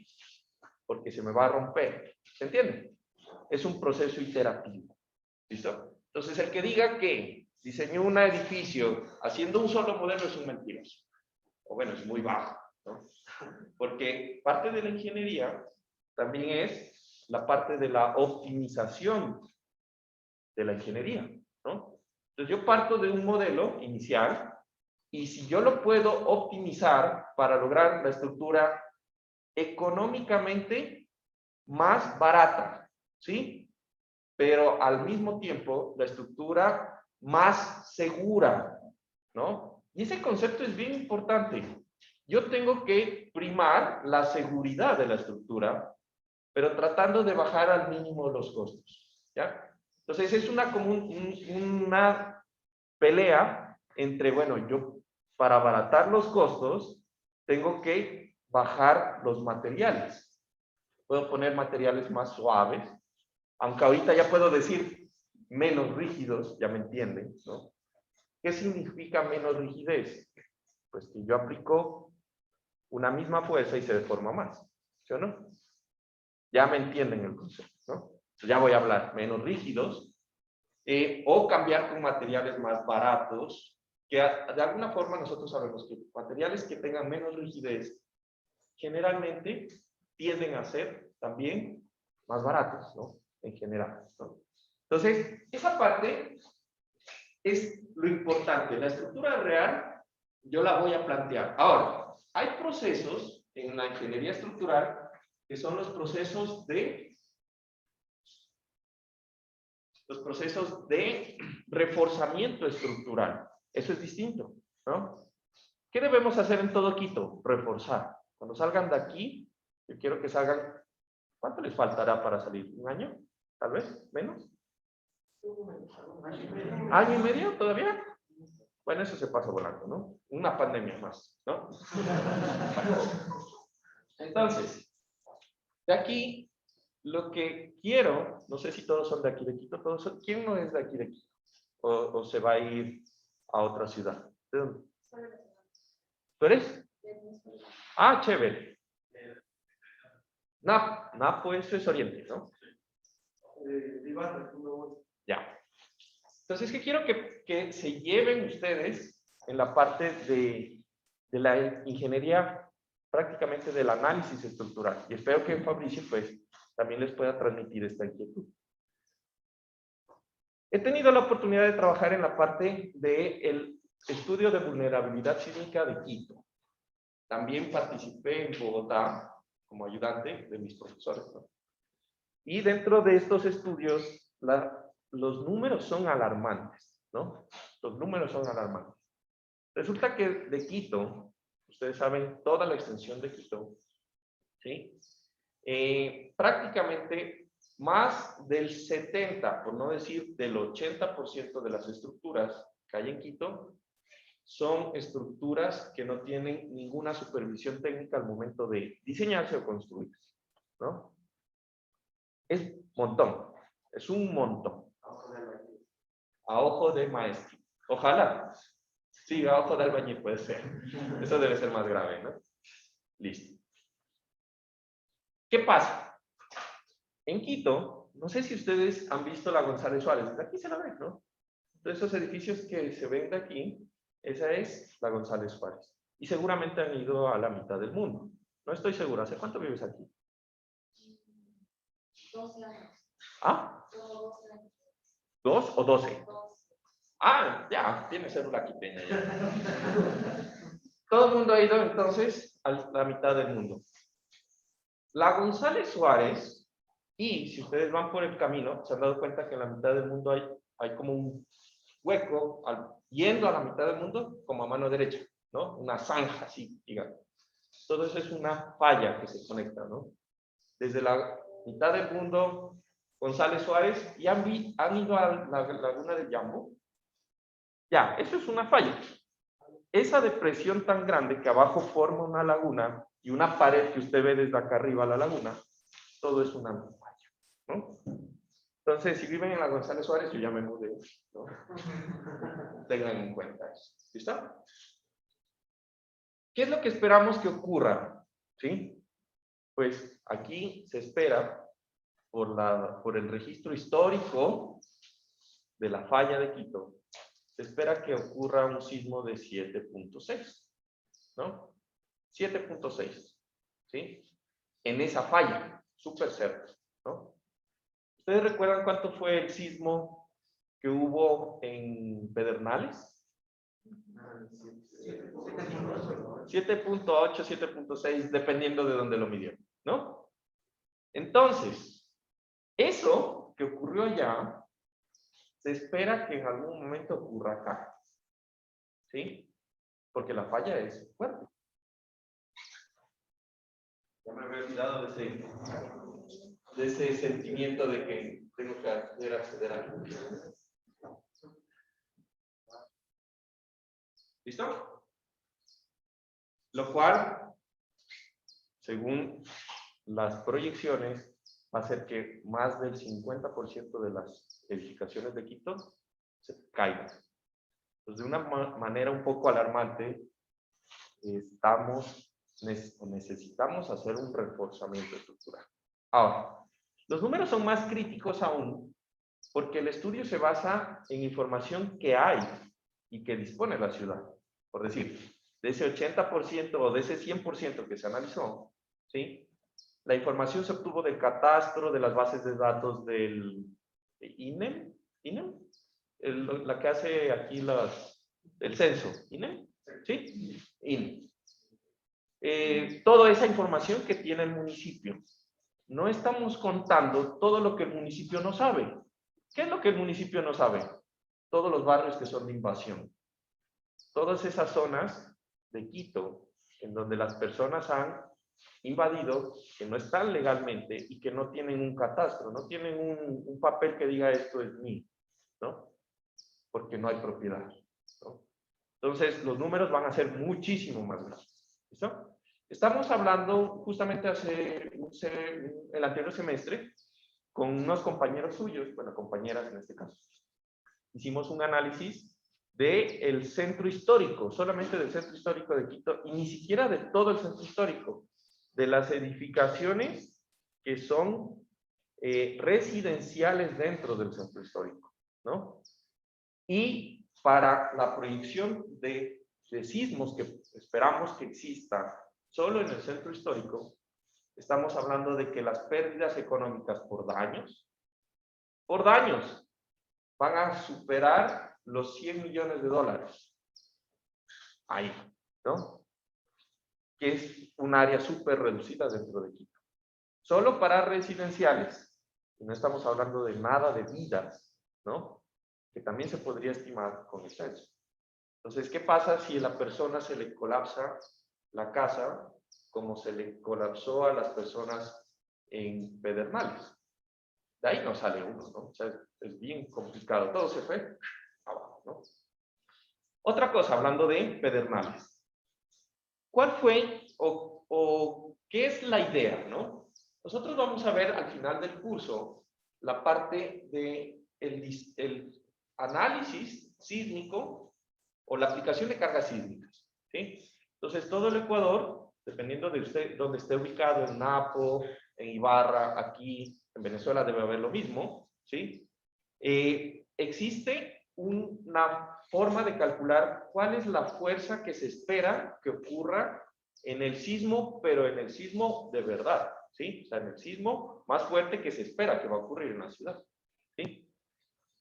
porque se me va a romper. ¿Se entiende? Es un proceso iterativo. ¿Listo? Entonces, el que diga que diseñó un edificio haciendo un solo modelo es un mentiroso. O bueno, es muy bajo, ¿no? Porque parte de la ingeniería también es la parte de la optimización de la ingeniería, ¿no? Entonces, yo parto de un modelo inicial y si yo lo puedo optimizar para lograr la estructura económicamente más barata, ¿sí? Pero al mismo tiempo la estructura más segura, ¿no? Y ese concepto es bien importante. Yo tengo que primar la seguridad de la estructura, pero tratando de bajar al mínimo los costos, ¿ya? Entonces es una pelea entre, bueno, yo para abaratar los costos tengo que bajar los materiales. Puedo poner materiales más suaves, aunque ahorita ya puedo decir menos rígidos, ya me entienden, ¿no? ¿Qué significa menos rigidez? Pues que yo aplico una misma fuerza y se deforma más, ¿sí o no? Ya me entienden el concepto, ¿no? ya voy a hablar, menos rígidos, o cambiar con materiales más baratos, que de alguna forma nosotros sabemos que materiales que tengan menos rigidez generalmente tienden a ser también más baratos, ¿no? En general, ¿no? Entonces, esa parte es lo importante. La estructura real yo la voy a plantear. Ahora, hay procesos en la ingeniería estructural que son los procesos de reforzamiento estructural. Eso es distinto, ¿no? ¿Qué debemos hacer en todo Quito? Reforzar. Cuando salgan de aquí, yo quiero que salgan. ¿Cuánto les faltará para salir? ¿Un año? ¿Tal vez? ¿Menos? ¿Año y medio todavía? Bueno, eso se pasa volando, ¿no? Una pandemia más, ¿no? Entonces, de aquí, lo que quiero, no sé si todos son de aquí de Quito, todos son, ¿quién no es de aquí de Quito? O se va a ir a otra ciudad. ¿De dónde? ¿Tú eres? Ah, chévere. Napo, eso es Oriente, ¿no? Ya. Entonces, ¿qué quiero que se lleven ustedes en la parte de la ingeniería, prácticamente del análisis estructural? Y espero que Fabricio, pues, también les pueda transmitir esta inquietud. He tenido la oportunidad de trabajar en la parte del estudio de vulnerabilidad sísmica de Quito. También participé en Bogotá como ayudante de mis profesores, ¿no? Y dentro de estos estudios, los números son alarmantes, ¿no? Los números son alarmantes. Resulta que de Quito, ustedes saben toda la extensión de Quito, ¿sí? Prácticamente más del 70, por no decir del 80% de las estructuras que hay en Quito son estructuras que no tienen ninguna supervisión técnica al momento de diseñarse o construirse, ¿no? Es montón, es un montón. A ojo de maestro. Ojalá. Sí, a ojo de albañil puede ser. Eso debe ser más grave, ¿no? Listo. ¿Qué pasa? En Quito, no sé si ustedes han visto la González Suárez. Desde aquí se la ven, ¿no? De esos edificios que se ven de aquí, esa es la González Suárez. Y seguramente han ido a la mitad del mundo. No estoy seguro. ¿Hace cuánto vives aquí? 12 años. ¿Ah? 12 años. ¿2 o 12? Ah, ya, tiene célula quiteña ya. Todo el mundo ha ido entonces a la mitad del mundo. La González Suárez, y si ustedes van por el camino, se han dado cuenta que en la mitad del mundo hay como un hueco, yendo a la mitad del mundo, como a mano derecha, ¿no? Una zanja así, digamos. Todo eso es una falla que se conecta, ¿no? Desde la mitad del mundo, González Suárez, y han ido a la laguna de Yambo. Ya, eso es una falla. Esa depresión tan grande que abajo forma una laguna y una pared que usted ve desde acá arriba a la laguna, todo es una falla, ¿no? Entonces, si viven en la González Suárez, yo ya me mudé, ¿no? Tengan en cuenta eso. ¿Listo? ¿Qué es lo que esperamos que ocurra? ¿Sí? Pues aquí se espera, por el registro histórico de la falla de Quito, se espera que ocurra un sismo de 7.6, ¿no? 7.6, ¿sí? En esa falla, súper cerca, ¿no? ¿Ustedes recuerdan cuánto fue el sismo que hubo en Pedernales? 7.8, 7.6, dependiendo de dónde lo midieron, ¿no? Entonces, eso que ocurrió allá, se espera que en algún momento ocurra acá, ¿sí? Porque la falla es fuerte. Ya me había olvidado de ese sentimiento de que tengo que acceder a algo. ¿Listo? Lo cual, según las proyecciones, va a hacer que más del 50% de las edificaciones de Quito se caigan. Pues de una manera un poco alarmante, necesitamos hacer un reforzamiento estructural. Ahora, Los números son más críticos aún porque el estudio se basa en información que hay y que dispone la ciudad. Por decir, de ese 80% o de ese 100% que se analizó, ¿sí? La información se obtuvo del catastro, de las bases de datos del INEM, la que hace aquí el censo, ¿INEM? ¿Sí? INEM. Toda esa información que tiene el municipio. No estamos contando todo lo que el municipio no sabe. ¿Qué es lo que el municipio no sabe? Todos los barrios que son de invasión. Todas esas zonas de Quito, en donde las personas han invadido, que no están legalmente y que no tienen un catastro, no tienen un papel que diga esto es mío, ¿no? Porque no hay propiedad, ¿no? Entonces, los números van a ser muchísimo más grandes, ¿listo? Estamos hablando justamente el anterior semestre con unos compañeros suyos, bueno, compañeras en este caso. Hicimos un análisis del centro histórico, solamente del centro histórico de Quito, y ni siquiera de todo el centro histórico, de las edificaciones que son residenciales dentro del centro histórico, ¿no? Y para la proyección de sismos que esperamos que exista solo en el centro histórico, estamos hablando de que las pérdidas económicas por daños, van a superar los 100 millones de dólares. Ahí, ¿no? Que es un área súper reducida dentro de Quito. Solo para residenciales. Y no estamos hablando de nada de vidas, ¿no? Que también se podría estimar con el censo. Entonces, ¿qué pasa si a la persona se le colapsa la casa como se le colapsó a las personas en Pedernales? De ahí no sale uno, ¿no? O sea, es bien complicado. Todo se fue abajo, ¿no? Otra cosa, hablando de Pedernales. ¿Cuál fue o qué es la idea, no? Nosotros vamos a ver al final del curso la parte de el análisis sísmico o la aplicación de cargas sísmicas, ¿sí? Entonces, todo el Ecuador, dependiendo de usted, donde esté ubicado, en Napo, en Ibarra, aquí, en Venezuela debe haber lo mismo, ¿sí? Existe una forma de calcular cuál es la fuerza que se espera que ocurra en el sismo, pero en el sismo de verdad, ¿sí? O sea, en el sismo más fuerte que se espera que va a ocurrir en la ciudad, ¿sí?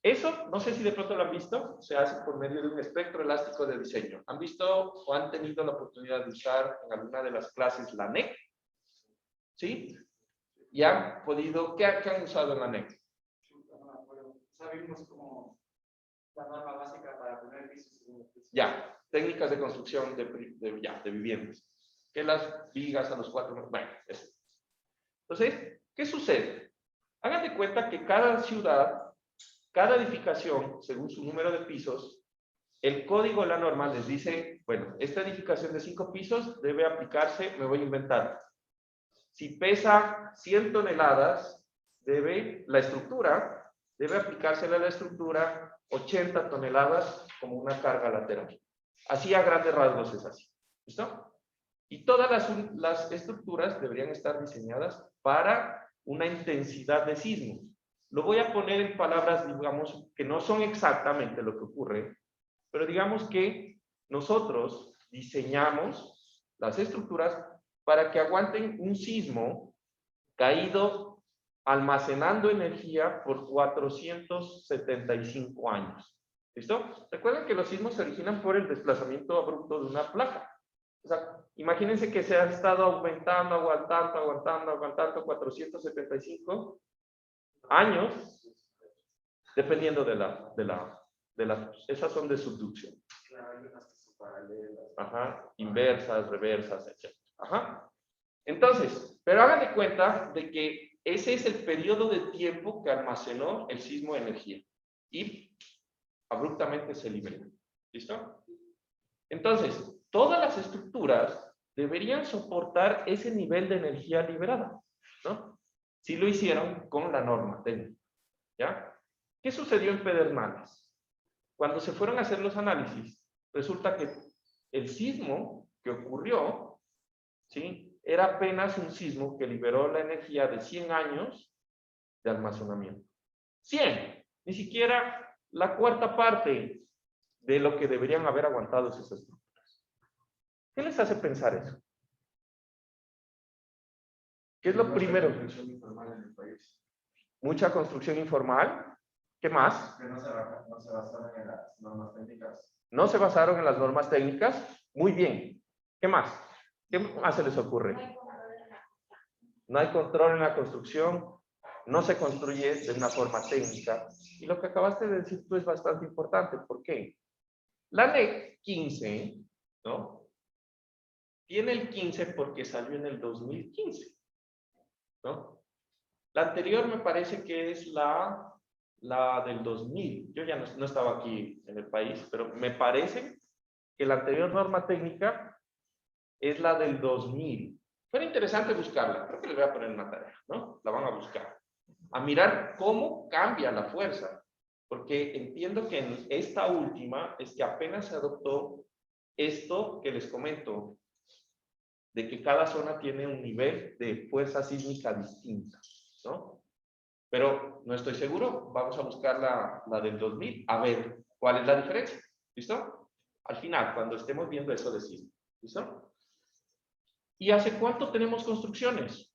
Eso, no sé si de pronto lo han visto, se hace por medio de un espectro elástico de diseño. ¿Han visto o han tenido la oportunidad de usar en alguna de las clases la NEC? ¿Sí? ¿Y han podido, qué han usado en la NEC? Sabemos como la norma básica para poner pisos y segundos pisos. Ya, técnicas de construcción de viviendas. Que las vigas a los 4, bueno, eso. Entonces, ¿qué sucede? Hagan de cuenta que cada ciudad, cada edificación, según su número de pisos, el código de la norma les dice, bueno, esta edificación de 5 pisos debe aplicarse, me voy a inventar. Si pesa 100 toneladas, la estructura, debe aplicársela a la estructura 80 toneladas como una carga lateral. Así a grandes rasgos es así. ¿Listo? Y todas las estructuras deberían estar diseñadas para una intensidad de sismo. Lo voy a poner en palabras, digamos, que no son exactamente lo que ocurre, pero digamos que nosotros diseñamos las estructuras para que aguanten un sismo caído almacenando energía por 475 años. ¿Listo? Recuerden que los sismos se originan por el desplazamiento abrupto de una placa. O sea, imagínense que se ha estado aguantando 475 años, dependiendo esas son de subducción. Ajá, inversas, reversas, etc. Ajá. Entonces, pero hagan de cuenta de que ese es el periodo de tiempo que almacenó el sismo de energía y abruptamente se libera. ¿Listo? Entonces, todas las estructuras deberían soportar ese nivel de energía liberada, ¿no? Si lo hicieron con la norma técnica, ¿ya? ¿Qué sucedió en Pedernales? Cuando se fueron a hacer los análisis, resulta que el sismo que ocurrió, ¿sí?, era apenas un sismo que liberó la energía de 100 años de almacenamiento. 100. Ni siquiera la cuarta parte de lo que deberían haber aguantado esas estructuras. ¿Qué les hace pensar eso? ¿Qué es lo primero? Mucha construcción informal. ¿Qué más? Que no se basaron en las normas técnicas. No se basaron en las normas técnicas. Muy bien. ¿Qué más? ¿Qué más se les ocurre? No hay control en la construcción. No se construye de una forma técnica. Y lo que acabaste de decir tú es bastante importante. ¿Por qué? La NEC 15, ¿no? Tiene el 15 porque salió en el 2015, ¿no? La anterior me parece que es la del 2000. Yo ya no estaba aquí en el país, pero me parece que la anterior norma técnica es la del 2000. Fue interesante buscarla. Creo que les voy a poner una tarea, ¿no? La van a buscar. A mirar cómo cambia la fuerza. Porque entiendo que en esta última es que apenas se adoptó esto que les comento, de que cada zona tiene un nivel de fuerza sísmica distinta, ¿no? Pero no estoy seguro. Vamos a buscar la del 2000, a ver cuál es la diferencia. ¿Listo? Al final, cuando estemos viendo eso de sismo. ¿Listo? ¿Y hace cuánto tenemos construcciones?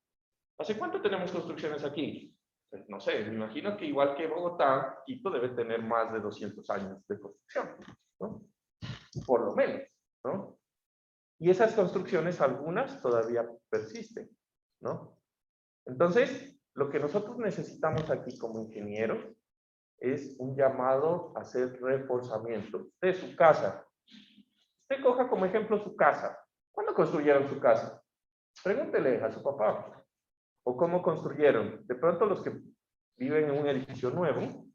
¿Hace cuánto tenemos construcciones aquí? Pues no sé, me imagino que igual que Bogotá, Quito debe tener más de 200 años de construcción, ¿no? Por lo menos, ¿no? Y esas construcciones, algunas todavía persisten, ¿no? Entonces, lo que nosotros necesitamos aquí como ingenieros es un llamado a hacer reforzamiento de su casa. Usted coja como ejemplo su casa. ¿Cuándo construyeron su casa? Pregúntele a su papá. ¿O cómo construyeron? De pronto los que viven en un edificio nuevo,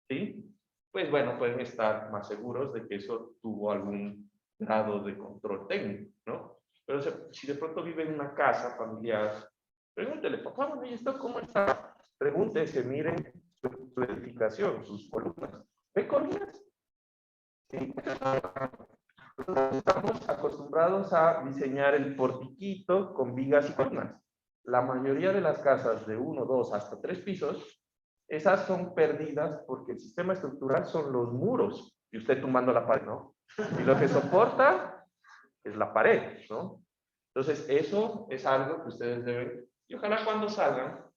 ¿sí? Pues bueno, pueden estar más seguros de que eso tuvo algún grado de control técnico, ¿no? Pero si de pronto vive en una casa familiar, pregúntele, papá, bueno, ¿y esto cómo está? Pregúntese, miren su edificación, sus columnas. ¿Ve columnas? Sí. Estamos acostumbrados a diseñar el portiquito con vigas y columnas. La mayoría de las casas de 1, 2, hasta 3 pisos, esas son perdidas porque el sistema estructural son los muros y usted tumbando la pared, ¿no? Y lo que soporta es la pared, ¿no? Entonces, eso es algo que ustedes deben, y ojalá cuando salgan,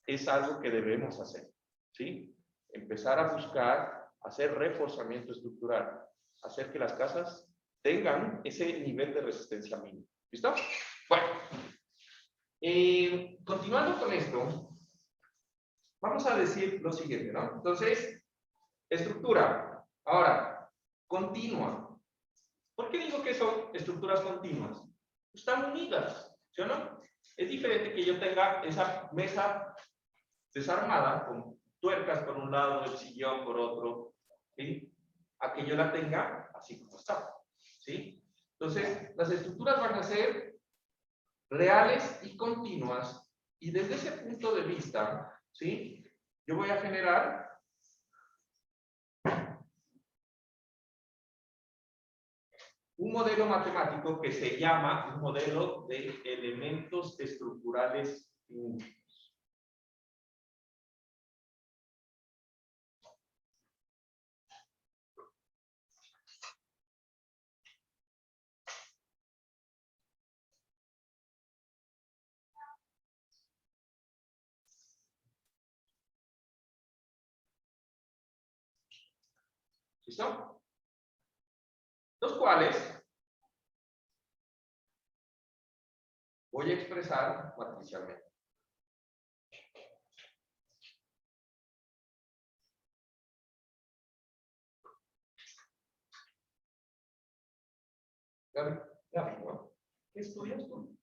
es algo que debemos hacer, ¿sí? Empezar a buscar, hacer reforzamiento estructural, hacer que las casas tengan ese nivel de resistencia mínimo. ¿Listo? Bueno. Continuando con esto, vamos a decir lo siguiente, ¿no? Entonces, estructura. Ahora, continua. ¿Por qué digo que son estructuras continuas? Están unidas, ¿sí o no? Es diferente que yo tenga esa mesa desarmada con tuercas por un lado, el sillón por otro, ¿sí? A que yo la tenga así como está, ¿sí? Entonces, las estructuras van a ser reales y continuas, y desde ese punto de vista, ¿sí? Yo voy a generar un modelo matemático que se llama un modelo de elementos estructurales finitos. ¿Listo? Los cuales voy a expresar matricialmente. Gaby, ¿qué estudias tú?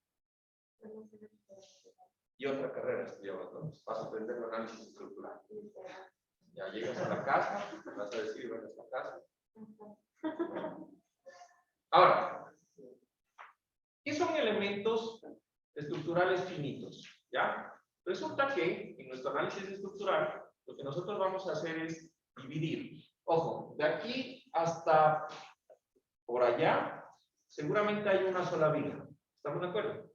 Y otra carrera estudiabas, ¿no? Vas a aprender el análisis estructural. Ya llegas a la casa, vas a decir, bueno, esta casa. Ahora, ¿qué son elementos estructurales finitos? ¿Ya? Resulta que en nuestro análisis estructural, lo que nosotros vamos a hacer es dividir. Ojo, de aquí hasta por allá, seguramente hay una sola viga. ¿Estamos de acuerdo?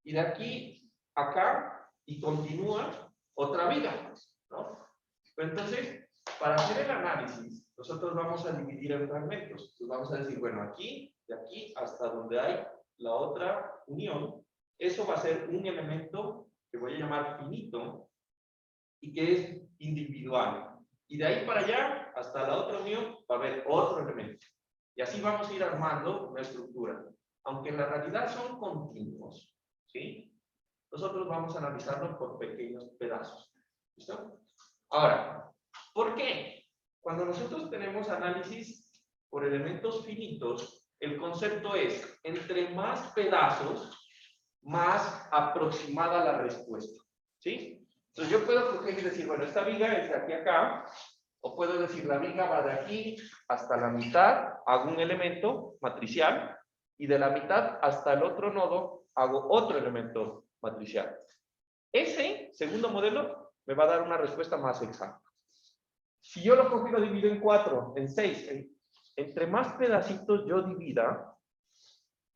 Y de aquí a acá, y continúa, otra viga, ¿no? Pero entonces, para hacer el análisis, nosotros vamos a dividir en fragmentos. Entonces vamos a decir, bueno, aquí, de aquí hasta donde hay la otra unión, eso va a ser un elemento que voy a llamar finito y que es individual. Y de ahí para allá, hasta la otra unión, va a haber otro elemento. Y así vamos a ir armando una estructura. Aunque en la realidad son continuos, ¿sí? Nosotros vamos a analizarlo por pequeños pedazos. ¿Listo? Ahora, ¿por qué? Cuando nosotros tenemos análisis por elementos finitos, el concepto es, entre más pedazos, más aproximada la respuesta. ¿Sí? Entonces yo puedo coger y decir, bueno, esta viga es de aquí a acá, o puedo decir, la viga va de aquí hasta la mitad, hago un elemento matricial, y de la mitad hasta el otro nodo, hago otro elemento matricial. Ese segundo modelo me va a dar una respuesta más exacta. Si yo lo cojo y lo divido en 4, en 6, entre más pedacitos yo divida,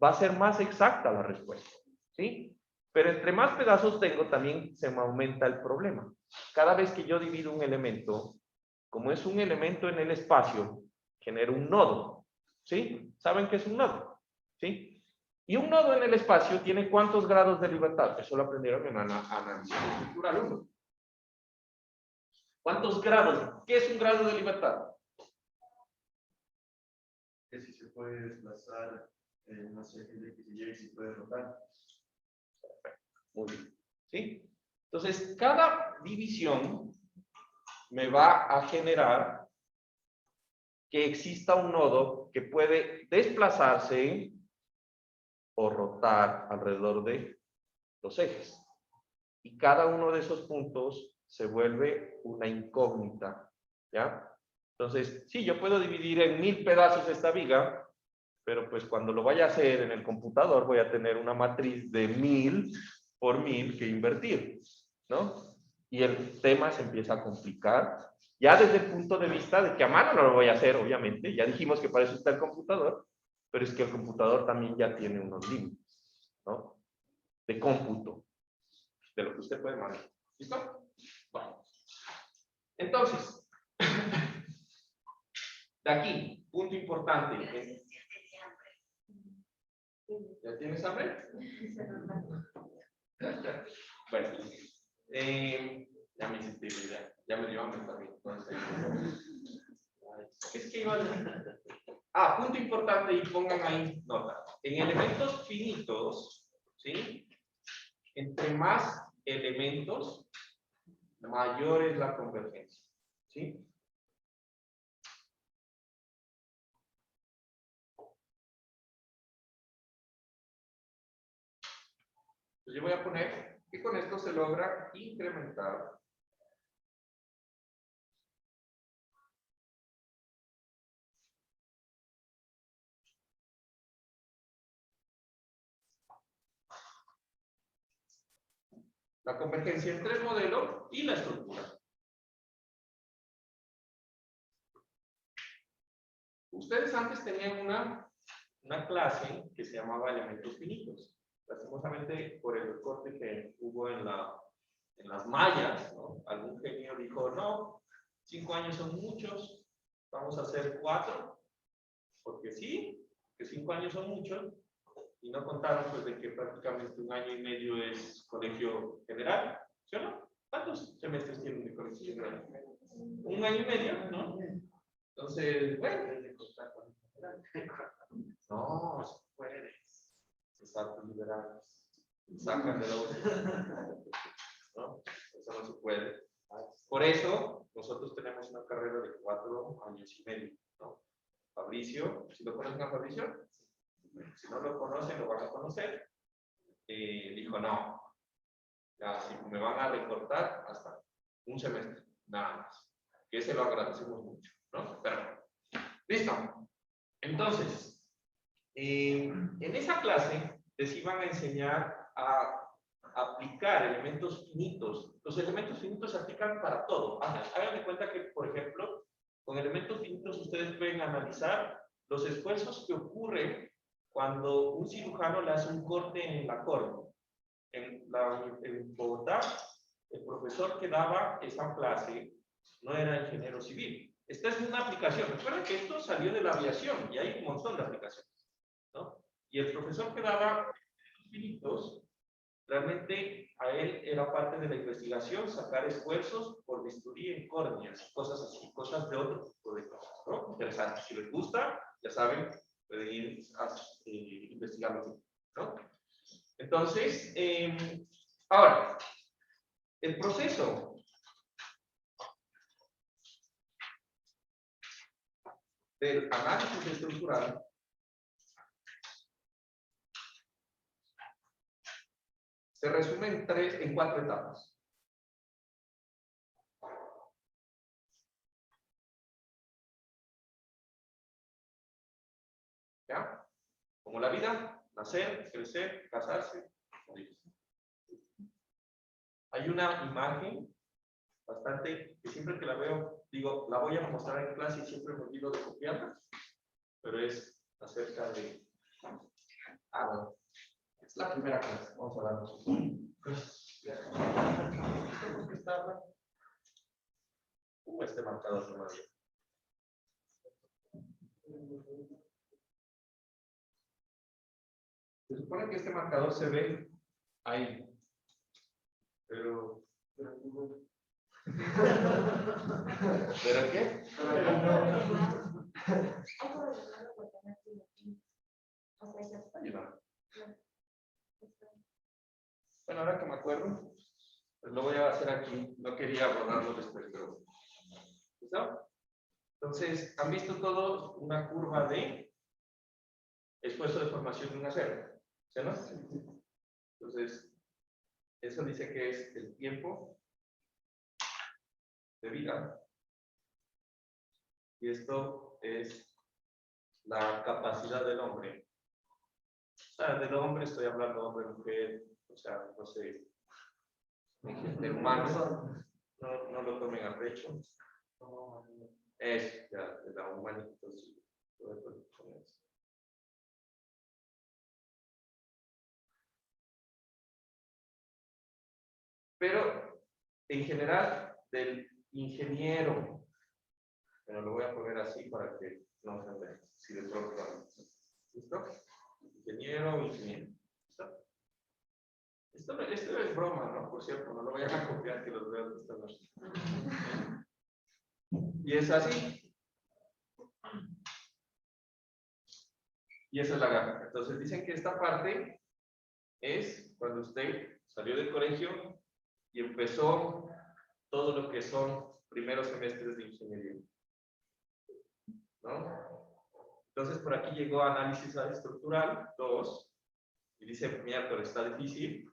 va a ser más exacta la respuesta. ¿Sí? Pero entre más pedazos tengo, también se me aumenta el problema. Cada vez que yo divido un elemento, como es un elemento en el espacio, genera un nodo. ¿Sí? ¿Saben qué es un nodo? ¿Sí? Y un nodo en el espacio tiene ¿cuántos grados de libertad? Eso lo aprendieron en análisis estructural 1. ¿Cuántos grados? ¿Qué es un grado de libertad? Que si se puede desplazar no sé, de X y Y, si puede rotar. Muy bien. ¿Sí? Entonces, cada división me va a generar que exista un nodo que puede desplazarse o rotar alrededor de los ejes. Y cada uno de esos puntos se vuelve una incógnita. ¿Ya? Entonces, sí, yo puedo dividir en 1000 pedazos esta viga, pero pues cuando lo vaya a hacer en el computador voy a tener una matriz de 1000 por 1000 que invertir, ¿no? Y el tema se empieza a complicar, ya desde el punto de vista de que a mano no lo voy a hacer, obviamente, ya dijimos que para eso está el computador, pero es que el computador también ya tiene unos límites, ¿no? De cómputo, de lo que usted puede manejar. ¿Listo? Bueno. Entonces, de aquí, punto importante. ¿Ya tienes hambre? Bueno, ya me hiciste idea, ya me dio hambre también. Entonces, es que iba a... punto importante y pongan ahí nota. En elementos finitos, ¿sí? Entre más elementos, mayor es la convergencia, ¿sí? Entonces yo voy a poner que con esto se logra incrementar la convergencia entre el modelo y la estructura. Ustedes antes tenían una clase que se llamaba elementos finitos. Lastimosamente, por el corte que hubo en las mallas, ¿no? Algún genio dijo, no, 5 años son muchos, vamos a hacer 4, porque sí, que 5 años son muchos, y no contaron pues de que prácticamente 1 año y medio es colegio general, ¿sí o no? ¿Cuántos semestres tienen de colegio general? 1 año y medio, ¿no? Entonces, bueno, no, se puede. Exacto, liberales. Sacan de la bolsa. ¿No? Eso no se puede. Por eso, nosotros tenemos una carrera de 4 años y medio, ¿no? Fabricio, ¿si lo conocen a Fabricio? Si no lo conocen, lo van a conocer. Dijo, no, ya, si me van a recortar hasta 1 semestre, nada más. Que se lo agradecemos mucho, ¿no? Pero, listo. Entonces, en esa clase les iban a enseñar a aplicar elementos finitos. Los elementos finitos se aplican para todo. Hagan de cuenta que, por ejemplo, con elementos finitos ustedes pueden analizar los esfuerzos que ocurren cuando un cirujano le hace un corte en la córnea. En Bogotá el profesor que daba esa clase no era ingeniero civil. Esta es una aplicación. Recuerden que esto salió de la aviación y hay un montón de aplicaciones, ¿no? Y el profesor que daba los finitos, realmente a él era parte de la investigación, sacar esfuerzos por bisturí en córneas, cosas así, cosas de otro tipo de cosas, ¿no? Interesante. Si les gusta, ya saben, pueden ir a investigarlo, ¿no? Entonces, ahora, el proceso del análisis estructural se resume en 4 etapas. ¿Ya? Como la vida, nacer, crecer, casarse, morir. Hay una imagen bastante, que siempre que la veo, digo, la voy a mostrar en clase y siempre me olvido de copiarla, pero es acerca de... bueno, es la primera clase, vamos a darnos este marcador todavía. Se supone que este marcador se ve ahí, pero ¿pero qué? Bueno, ahora que me acuerdo, pues lo voy a hacer aquí. No quería borrarlo después, pero... ¿listo? Entonces, ¿han visto todos una curva de esfuerzo de formación de una célula? ¿Sí, no? Entonces, eso dice que es el tiempo de vida. Y esto es la capacidad del hombre. O sea, del hombre estoy hablando hombre, mujer, o sea, no sé, de humano, no lo tomen a pecho. Es ya, de la humanidad, entonces, pero en general del ingeniero, pero lo voy a poner así para que no se vea, si de pronto, ¿listo? Ingeniero o ingeniero, ¿listo? Esto es broma, ¿no? Por cierto, no lo vayan a copiar que los vean esta noche. Y es así. Y esa es la gráfica. Entonces dicen que esta parte es cuando usted salió del colegio y empezó todo lo que son primeros semestres de ingeniería, ¿no? Entonces por aquí llegó análisis estructural 2 y dice, miércoles está difícil.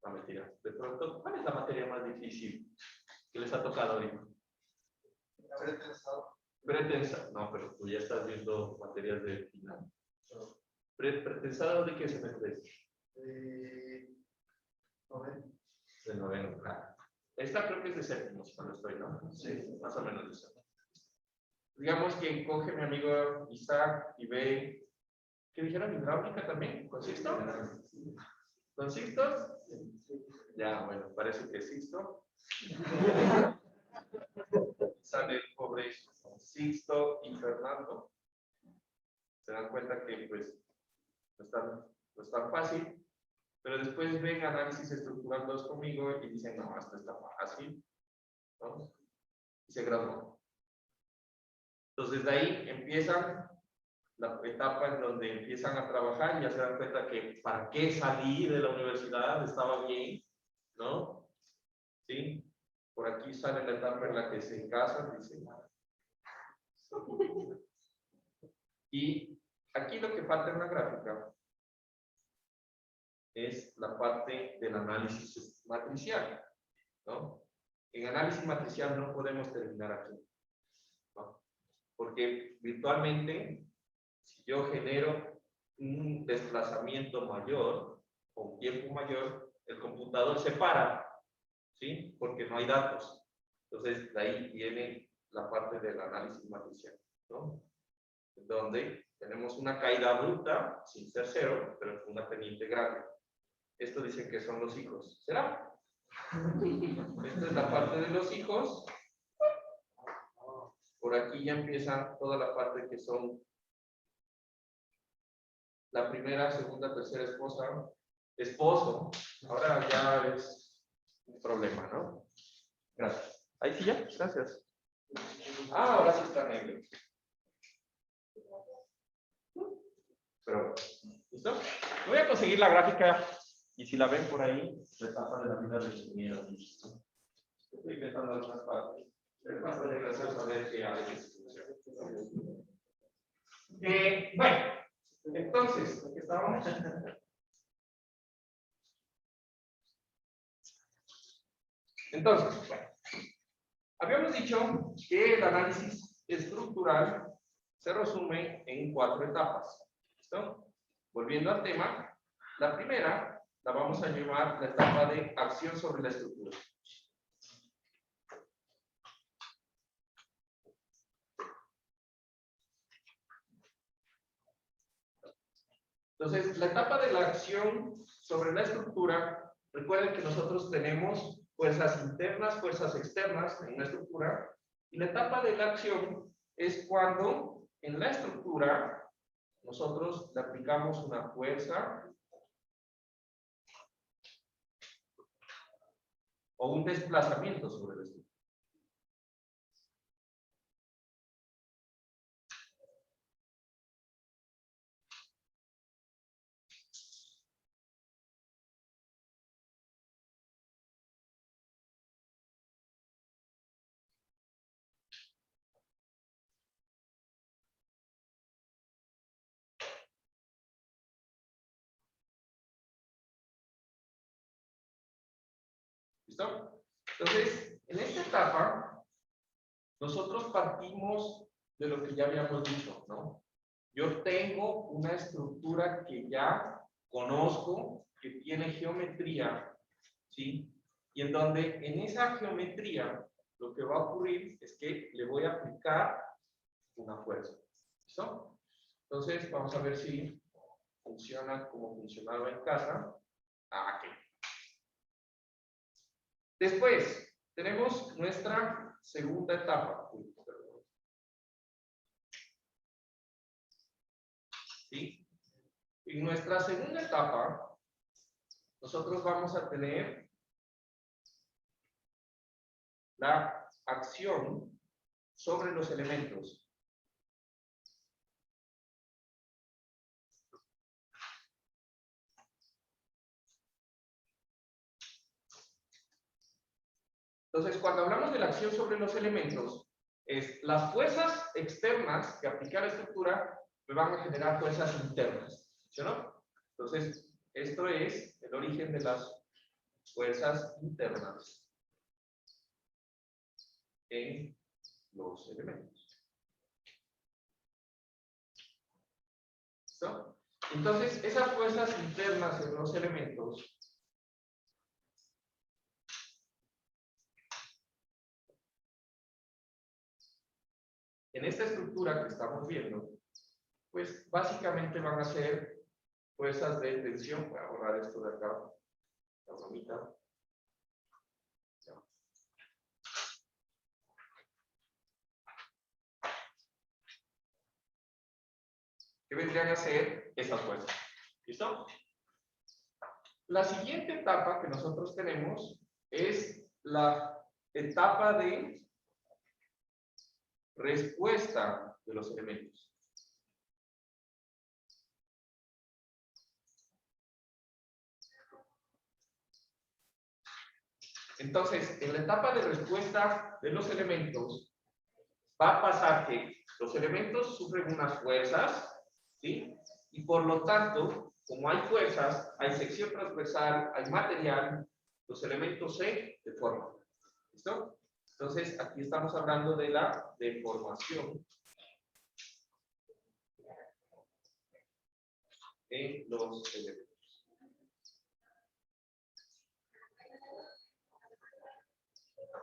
No, mentira. De pronto, ¿cuál es la materia más difícil que les ha tocado ahorita? Pretensado. No, pero tú ya estás viendo materias de final. ¿Pretensado de qué semestre es? De noveno, claro. Esta creo que es de séptimo, cuando estoy, ¿no? Sí, más o menos de séptimo. Digamos que coge mi amigo Isaac y ve, ¿qué dijeron? ¿Hidráulica también? ¿Con Sixto? ¿Con Sixto? Ya, bueno, parece que Sixto. Sale el pobre Sixto y Fernando. Se dan cuenta que pues no es tan fácil, pero después ven análisis estructural 2 conmigo y dicen, no, esto está fácil, ¿no? Y se gradúan. Entonces de ahí empiezan la etapa en donde empiezan a trabajar y ya se dan cuenta que para qué salí de la universidad estaba bien, ¿no? ¿Sí? Por aquí sale la etapa en la que se casan, dicen. Y aquí lo que falta en la gráfica es la parte del análisis matricial, ¿no? En análisis matricial no podemos terminar aquí, ¿no? Porque virtualmente, si yo genero un desplazamiento mayor o un tiempo mayor, el computador se para, ¿sí? Porque no hay datos. Entonces, de ahí viene la parte del análisis matricial, ¿no? Donde tenemos una caída bruta, sin ser cero, pero una pendiente grande. Esto dicen que son los hijos. ¿Será? Esta es la parte de los hijos. Por aquí ya empieza toda la parte que son la primera, segunda, tercera esposa, esposo. Ahora ya es un problema, ¿no? Gracias. Ahí sí ya, gracias. Ah, ahora sí está negro. Pero, ¿listo? Voy a conseguir la gráfica y si la ven por ahí, la etapa de la vida del ingeniero. Estoy inventando algunas partes. Es bastante gracioso ver que a veces funciona. Bueno, entonces, ¿en qué estábamos? Entonces, bueno, habíamos dicho que el análisis estructural se resume en 4 etapas. ¿Listo? Volviendo al tema, la primera la vamos a llamar la etapa de acción sobre la estructura. Entonces, la etapa de la acción sobre la estructura, recuerden que nosotros tenemos fuerzas internas, fuerzas externas en una estructura, y la etapa de la acción es cuando en la estructura nosotros le aplicamos una fuerza o un desplazamiento sobre la estructura. ¿Listo? Entonces, en esta etapa, nosotros partimos de lo que ya habíamos dicho, ¿no? Yo tengo una estructura que ya conozco, que tiene geometría, ¿sí? Y en donde en esa geometría lo que va a ocurrir es que le voy a aplicar una fuerza. ¿Listo? Entonces, vamos a ver si funciona como funcionaba en casa. Aquí. Después, tenemos nuestra segunda etapa. ¿Sí? En nuestra segunda etapa, nosotros vamos a tener la acción sobre los elementos. Entonces, cuando hablamos de la acción sobre los elementos, es las fuerzas externas que aplica la estructura me van a generar fuerzas internas, ¿sí o no? Entonces, esto es el origen de las fuerzas internas en los elementos. ¿Listo? Entonces, esas fuerzas internas en los elementos en esta estructura que estamos viendo, pues básicamente van a ser fuerzas de tensión. Voy a borrar esto de acá, la bromita. ¿Qué vendrían a ser esas fuerzas? ¿Listo? La siguiente etapa que nosotros tenemos es la etapa de respuesta de los elementos. Entonces, en la etapa de respuesta de los elementos, va a pasar que los elementos sufren unas fuerzas, ¿sí? Y por lo tanto, como hay fuerzas, hay sección transversal, hay material, los elementos se deforman. ¿Listo? Entonces, aquí estamos hablando de la deformación en los elementos.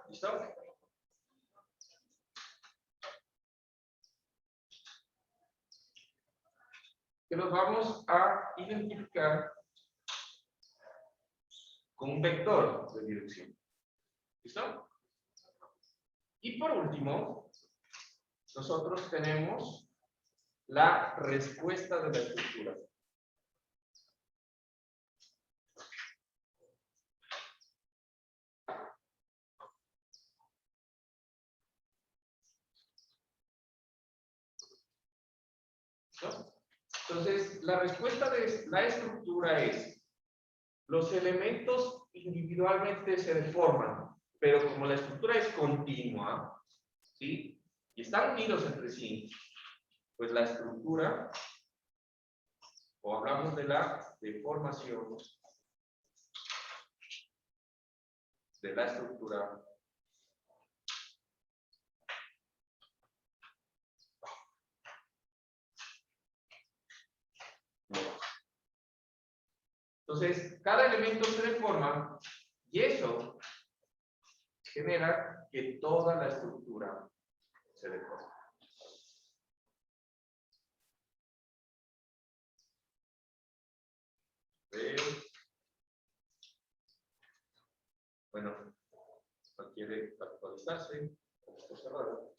¿Listo? Que nos vamos a identificar con un vector de dirección. ¿Listo? Y por último, nosotros tenemos la respuesta de la estructura. ¿No? Entonces, la respuesta de la estructura es: los elementos individualmente se deforman, pero como la estructura es continua, ¿sí? Y están unidos entre sí, pues la estructura, o hablamos de la deformación de la estructura, entonces, cada elemento se deforma y eso genera que toda la estructura se deforme. Bueno, no quiere actualizarse, está cerrado.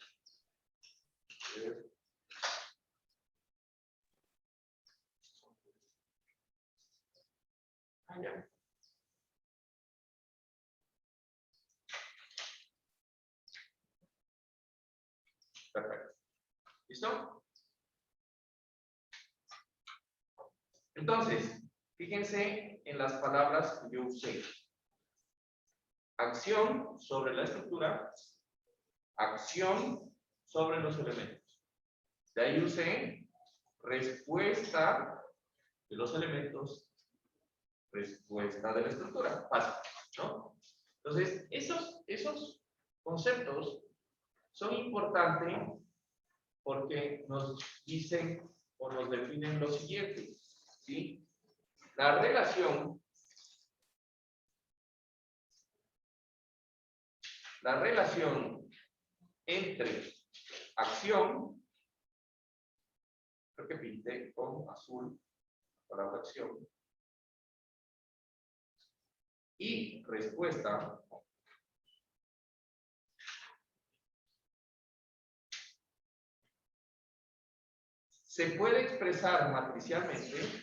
Ya. Perfecto. ¿Listo? Entonces, fíjense en las palabras que yo usé. Acción sobre la estructura, acción sobre los elementos. De ahí usé respuesta de los elementos, respuesta de la estructura. Fácil, ¿no? Entonces, esos conceptos son importantes porque nos dicen o nos definen lo siguiente, ¿sí? La relación entre acción, creo que pinté con azul para la acción, y respuesta se puede expresar matricialmente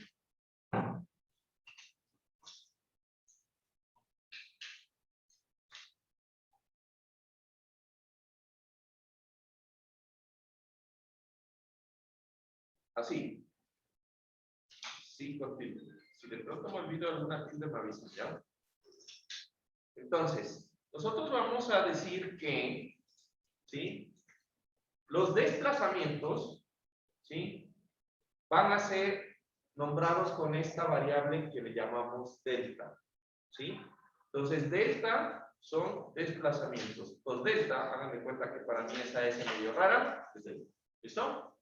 así. Sí, continúo. Si de pronto me olvido alguna tilde, me avisas, ¿ya? Entonces, nosotros vamos a decir que, ¿sí? Los desplazamientos, ¿sí? Van a ser nombrados con esta variable que le llamamos delta, ¿sí? Entonces, delta son desplazamientos. Los delta, hagan de cuenta que para mí esa es medio rara, es delta. ¿Listo?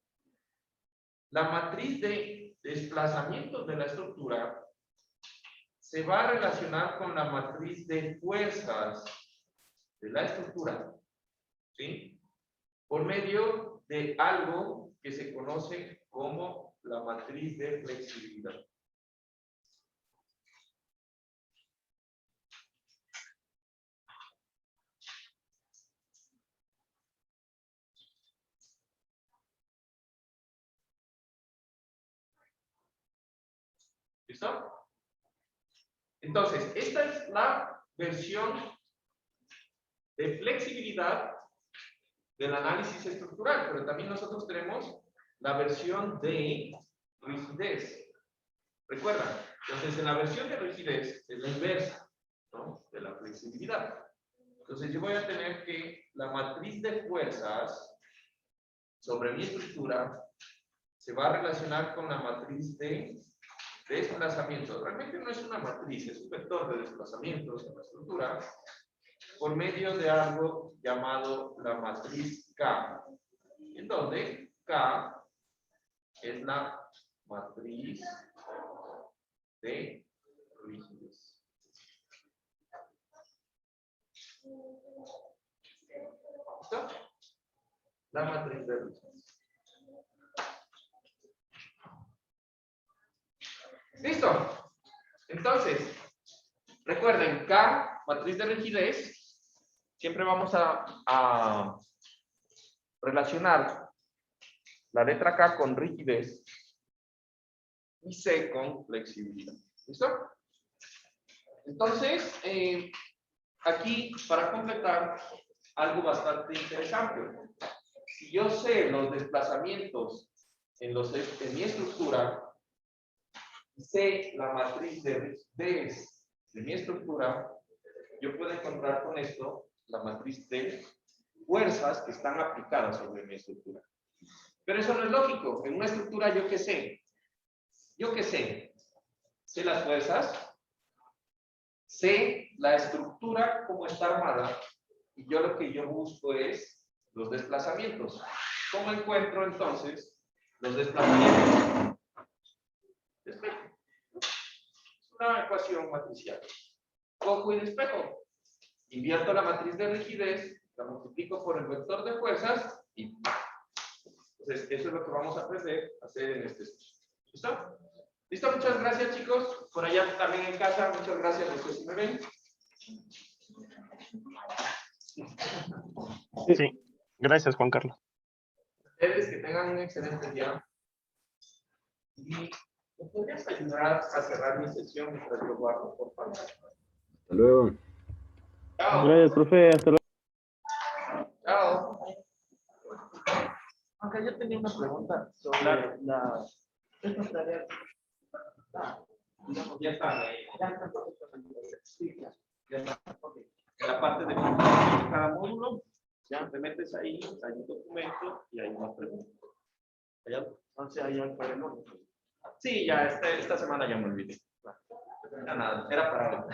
La matriz de desplazamientos de la estructura se va a relacionar con la matriz de fuerzas de la estructura, ¿sí? Por medio de algo que se conoce como la matriz de flexibilidad. ¿Listo? Entonces, esta es la versión de flexibilidad del análisis estructural, pero también nosotros tenemos la versión de rigidez. ¿Recuerdan? Entonces, en la versión de rigidez es la inversa, ¿no? De la flexibilidad. Entonces, yo voy a tener que la matriz de fuerzas sobre mi estructura se va a relacionar con la matriz de desplazamiento. Realmente no es una matriz, es un vector de desplazamientos en la estructura por medio de algo llamado la matriz K, en donde K es la matriz de rigidez. ¿Listo? La matriz de rigidez. ¿Listo? Entonces, Recuerden, K, matriz de rigidez, siempre vamos a relacionar la letra K con rigidez y C con flexibilidad. ¿Listo? Entonces, aquí, para completar, algo bastante interesante. Si yo sé los desplazamientos en mi estructura, sé la matriz de rigidez de mi estructura, yo puedo encontrar con esto la matriz de fuerzas que están aplicadas sobre mi estructura. Pero eso no es lógico. En una estructura, ¿yo qué sé? Sé las fuerzas, sé la estructura como está armada, y yo lo que yo busco es los desplazamientos. ¿Cómo encuentro entonces los desplazamientos? Despejo. Es una ecuación matricial. Cojo y despejo. Invierto la matriz de rigidez, la multiplico por el vector de fuerzas y ¡pam! Entonces, eso es lo que vamos a aprender a hacer en este estudio. ¿Listo? ¿Listo? Muchas gracias, chicos. Por allá también en casa, muchas gracias. Después si me ven. Sí, gracias, Juan Carlos. Ustedes que tengan un excelente día. Y ¿me podrías ayudar a cerrar mi sesión mientras lo guardo, por favor? Hasta luego. Chao. Gracias, profe. Hasta luego. Chao. Aunque yo tenía una pregunta sobre estas tareas. Digamos, ya están ahí. Ya está. Ok. En la parte de cada módulo, ya te metes ahí, hay un documento y hay una pregunta. ¿Ya? Entonces ahí hay para el lunes. Sí, ya esta semana ya me olvidé. Ya nada, era para